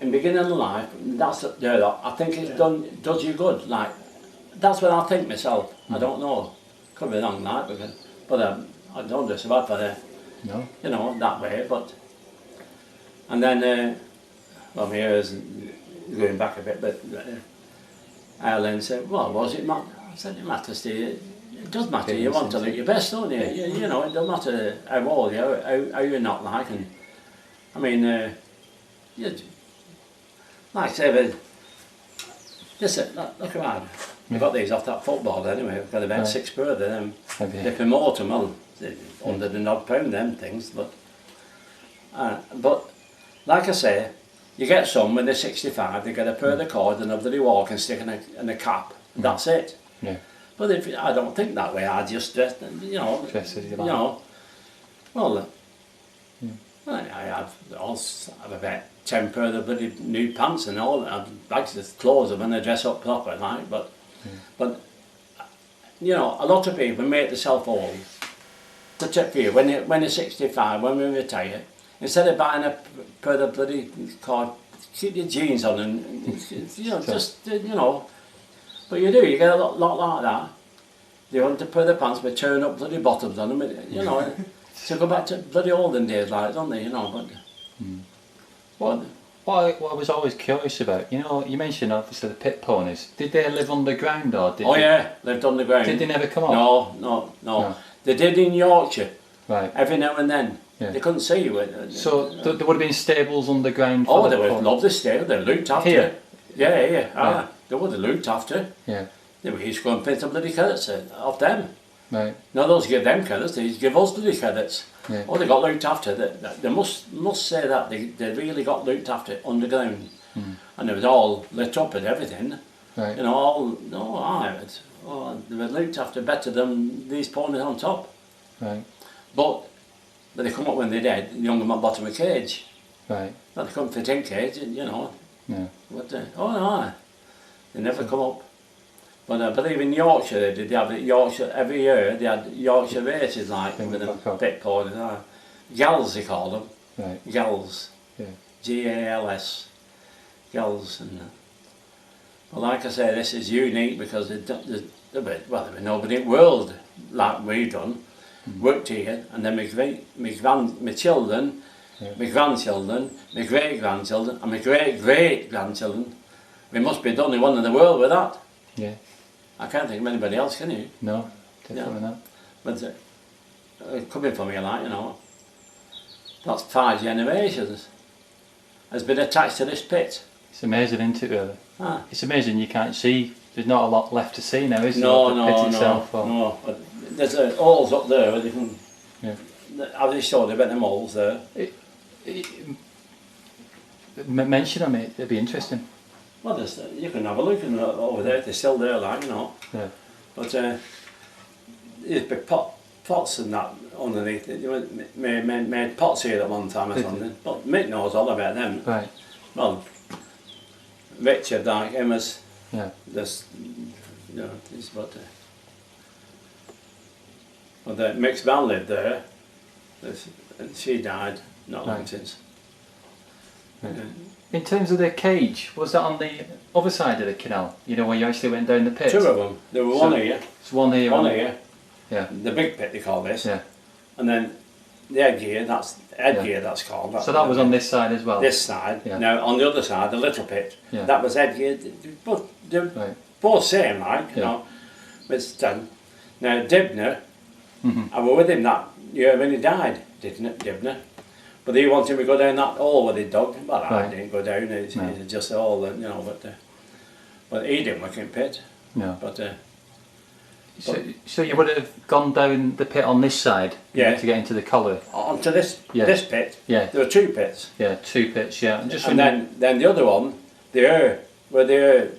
in beginning of life, I think it's does you good, like, that's what I think myself, I don't know, could be wrong, like, but I don't just about for No. you know, that way, but, and then, well, my ears going back a bit, but Ellen said, well, was it matter? I said, it matters to you. It does matter, you want to look your best, don't you? You know, it doesn't matter how old you are, how you're not like, and, I mean, like I say, but, listen, look around. We've got these off that football anyway, we've got about 6 per of them. They promote them, well, under the £100 them things, but like I say, you get some when they're 65, they get a pair of the cord and a bloody walking stick and a cap, and that's it. Yeah. But I don't think that way, I just dress, you know, Dress as you like. you know, well, I have about 10 pair of bloody new pants and all, I have bags of clothes when I dress up proper, like, but you know, a lot of people make themselves old. The tip for you, when you're 65, when we retire, instead of buying a pair of bloody cord, keep your jeans on and, you know, just, you know, but you get a lot like that. You want to put the pants with turn up bloody bottoms on them, you know, to go back to bloody olden days, like, don't they, you know, but, What I was always curious about, you know, you mentioned obviously the pit ponies. Did they live underground or did Oh they? yeah, lived underground. Did they never come up? No. They did in Yorkshire. Right. Every now and then. Yeah. They couldn't see you. So there would have been stables underground for Oh, the they would ponies? love the stable. They looked after. Here? Yeah. They would have looked after. Yeah. They used to go and pay some bloody credits off them. Right. No, those give them credits, they give us bloody credits. Yeah. Oh, they got looked after. They must say that they really got looked after underground, and it was all lit up and everything. Right. You know, they were looked after better than these ponies on top. Right. But they come up when they're dead. The younger man bottom of a cage. Right. But they couldn't fit in cage, you know. Yeah. But they never come up. But I believe in Yorkshire they have Yorkshire every year. They had Yorkshire races like Bring with them them back up. pit ponies. Gals they call them. Right. Gals. Yeah. Gals. Gals. And well, like I say, this is unique because there's nobody in the world like we've done. Worked here, and then my children, Yeah. my grandchildren, my great grandchildren, and my great great grandchildren. We must be the only one in the world with that. Yeah. I can't think of anybody else, can you? No, definitely not. But coming from here, like, you know, that's 5 generations has been attached to this pit. It's amazing, isn't it, really? Ah. It's amazing you can't see. There's not a lot left to see now, is there? No, of the pit itself, or- no. But there's holes up there where you can. Yeah. I've just showed you about them holes there. Mention them, it'd be interesting. Well, you can have a look over there. They're still there, like, you know. Yeah. But there's big pots and that underneath it. You made pots here at one time or Did something. But Mick knows all about them. Right. Well, Richard, like him, was Yeah. this, you know, he's what. Well, Mick's man lived there. And she died not long Right. since. Right. In terms of the cage, was that on the other side of the canal? You know, where you actually went down the pit? 2 of them. There were one here. It's one here. One and- here. Yeah. The big pit they call this. Yeah. And then the headgear, that's called. So that was on this side as well? This side. Yeah. Now on the other side, the little pit, Yeah. that was headgear. They're Right. both same, like, you Yeah. know. It's done. Now Dibner, Mhm. I was with him that year when he died, Dibner. But he wanted me to go down that hole with his dog. Well, I Right. didn't go down. It's No. just all, you know. But he didn't work in pit. No. But So you would have gone down the pit on this side Yeah. to get into the colliery? onto this Yeah. this pit, Yeah. there were 2 pits. Yeah, 2 pits, yeah. I'm just And wondering- then the other one, where the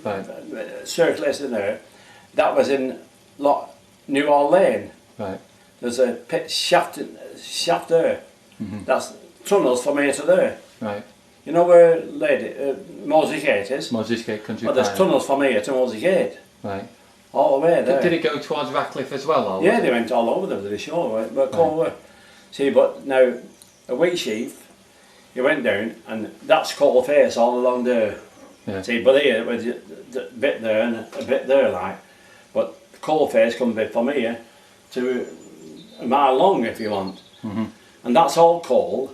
Right, circle is in there, that was in New Orleans. right. There's a pit shaft there. That's tunnels from here to there. Right. You know where Mosey Gate is? Moses Gate Country Well, there's Park. tunnels from here to Mosey Gate, Right. all the way there. Did it go towards Ratcliffe as well? Or Yeah, was they it- went all over the shore. But see, but now a wheat sheaf, you went down, and that's Coal Face all along there. Yeah. See, but here with the bit there and a bit there, like. But Coal Face comes a bit from here to a mile long if you want, and that's all coal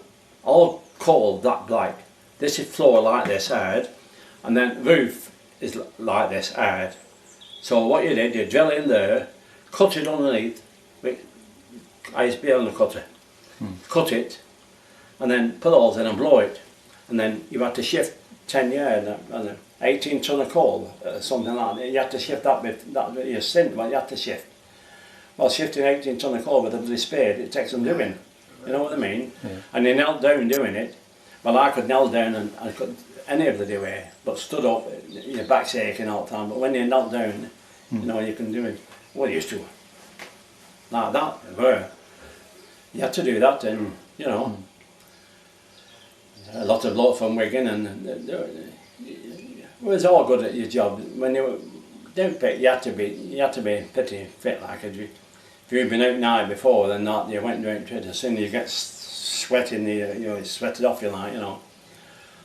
that black. This is floor like this hard, and then roof is like this hard. So what you did, you drill in there, cut it underneath. I used to be on the cutter. Cut it, and then put holes in and blow it, and then you had to shift 10 yards, 18 ton of coal, something like that. You had to shift that bit your stint, but you had to shift. Well, shifting 18 ton of coal with a bloody spade, it takes some doing. You know what I mean? Yeah. And you knelt down doing it. Well, I could kneel down and I couldn't any of the way, but stood up, your back's aching all the time. But when you knelt down, you know, you can do it. Well, you used to. Like that, where you had to do that, and you know, a lot of lot from Wigan, and it was all good at your job. When you were down pit, you had to be pretty fit, like if you'd been out night before, then that you went down to it. As soon as you get sweating, you know, sweated off, you like, you know.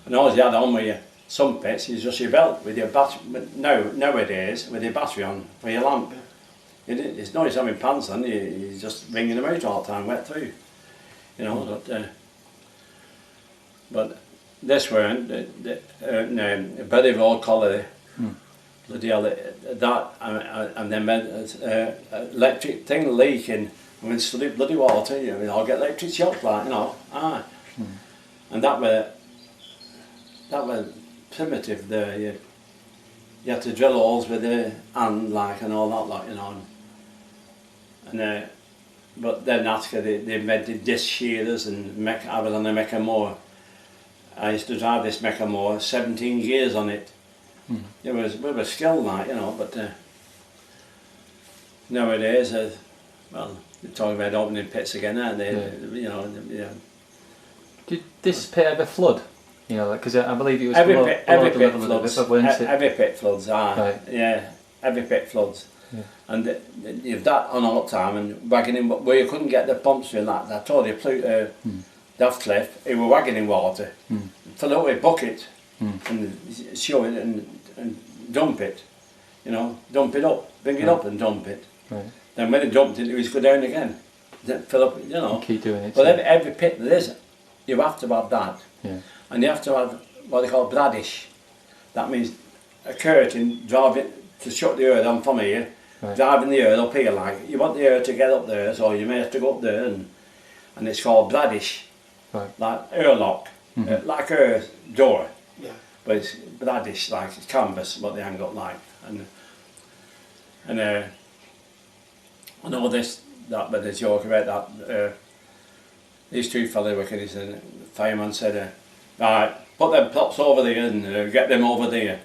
And all you had on with your some pits is just your belt with your battery. But nowadays with your battery on for your lamp, it's not just having pants on. You're just wringing them out all the time, wet through. You know, but this weren't Ladyshore Colliery. Bloody hell, that and then electric thing leaking. I mean, bloody water. You know, I'll get electric shock, like, you know. And that were primitive there. You had to drill holes with the hand, like, and all that, like, you know. And but then after they invented disc shearers, and I was on a Mecca-Moor. I used to drive this Mecca-Moor, 17 gears on it. It was we were skilled, like, you know, but nowadays, well, they're talking about opening pits again, aren't they? You know, yeah. Did this pit ever flood? You know, because I believe it was every below, pit, below every the pit level of the floods. river, weren't it? Every pit floods, Right. yeah. Every pit floods. Yeah. And you've that on all the time, and wagging in where you couldn't get the pumps in that. I told you, Daft Cliff, he was wagging in water, fill it with a bucket, and show it and dump it. You know, dump it up, bring it up and dump it. Right. Then when he dumped it, he was go down again. Then fill up, you know. And keep doing it. But every pit there is, you have to have that. Yeah. And you have to have what they call bradish. That means a curtain driving to shut the air down from here, driving the air up here, like, you want the air to get up there, so you may have to go up there, and it's called bradish. Right. Like airlock, like a door. Yeah. But it's bradish, like it's canvas, what they hang up like. And I know that but the joke about that, these two fellas working, the fireman said, right, put them props over there and get them over there.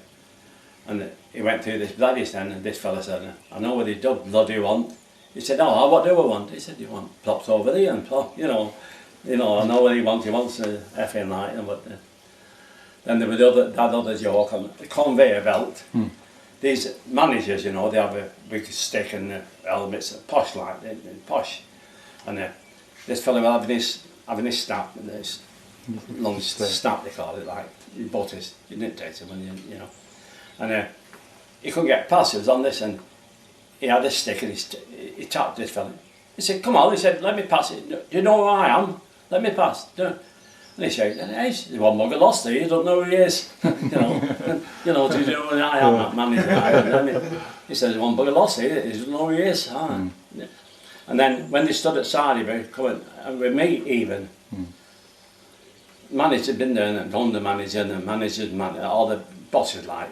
And he went through this bradish then, and this fella said, I know what he bloody want. He said, oh, what do I want? He said, you want props over there and prop, you know, I know what he wants a effing light, but then there was that other joke on the conveyor belt. These managers, you know, they have a big stick and helmets, posh like, posh. And this fellow was having his snap, and this long snap they call it, like, he bought his, you didn't take him when you know. And he couldn't get past, he was on this, and he had a stick and he tapped this fellow. He said, come on, he said, let me pass it. Do you know who I am? Let me pass. And he shouted, hey, there's one mugger lost there, you don't know who he is. Do you know who I am, that manager. He said, there's one bugger lost here, he doesn't know who he is. And then when they stood outside of me, coming, and with me even, manager had been there, and the manager and the manager's man, all the bosses like,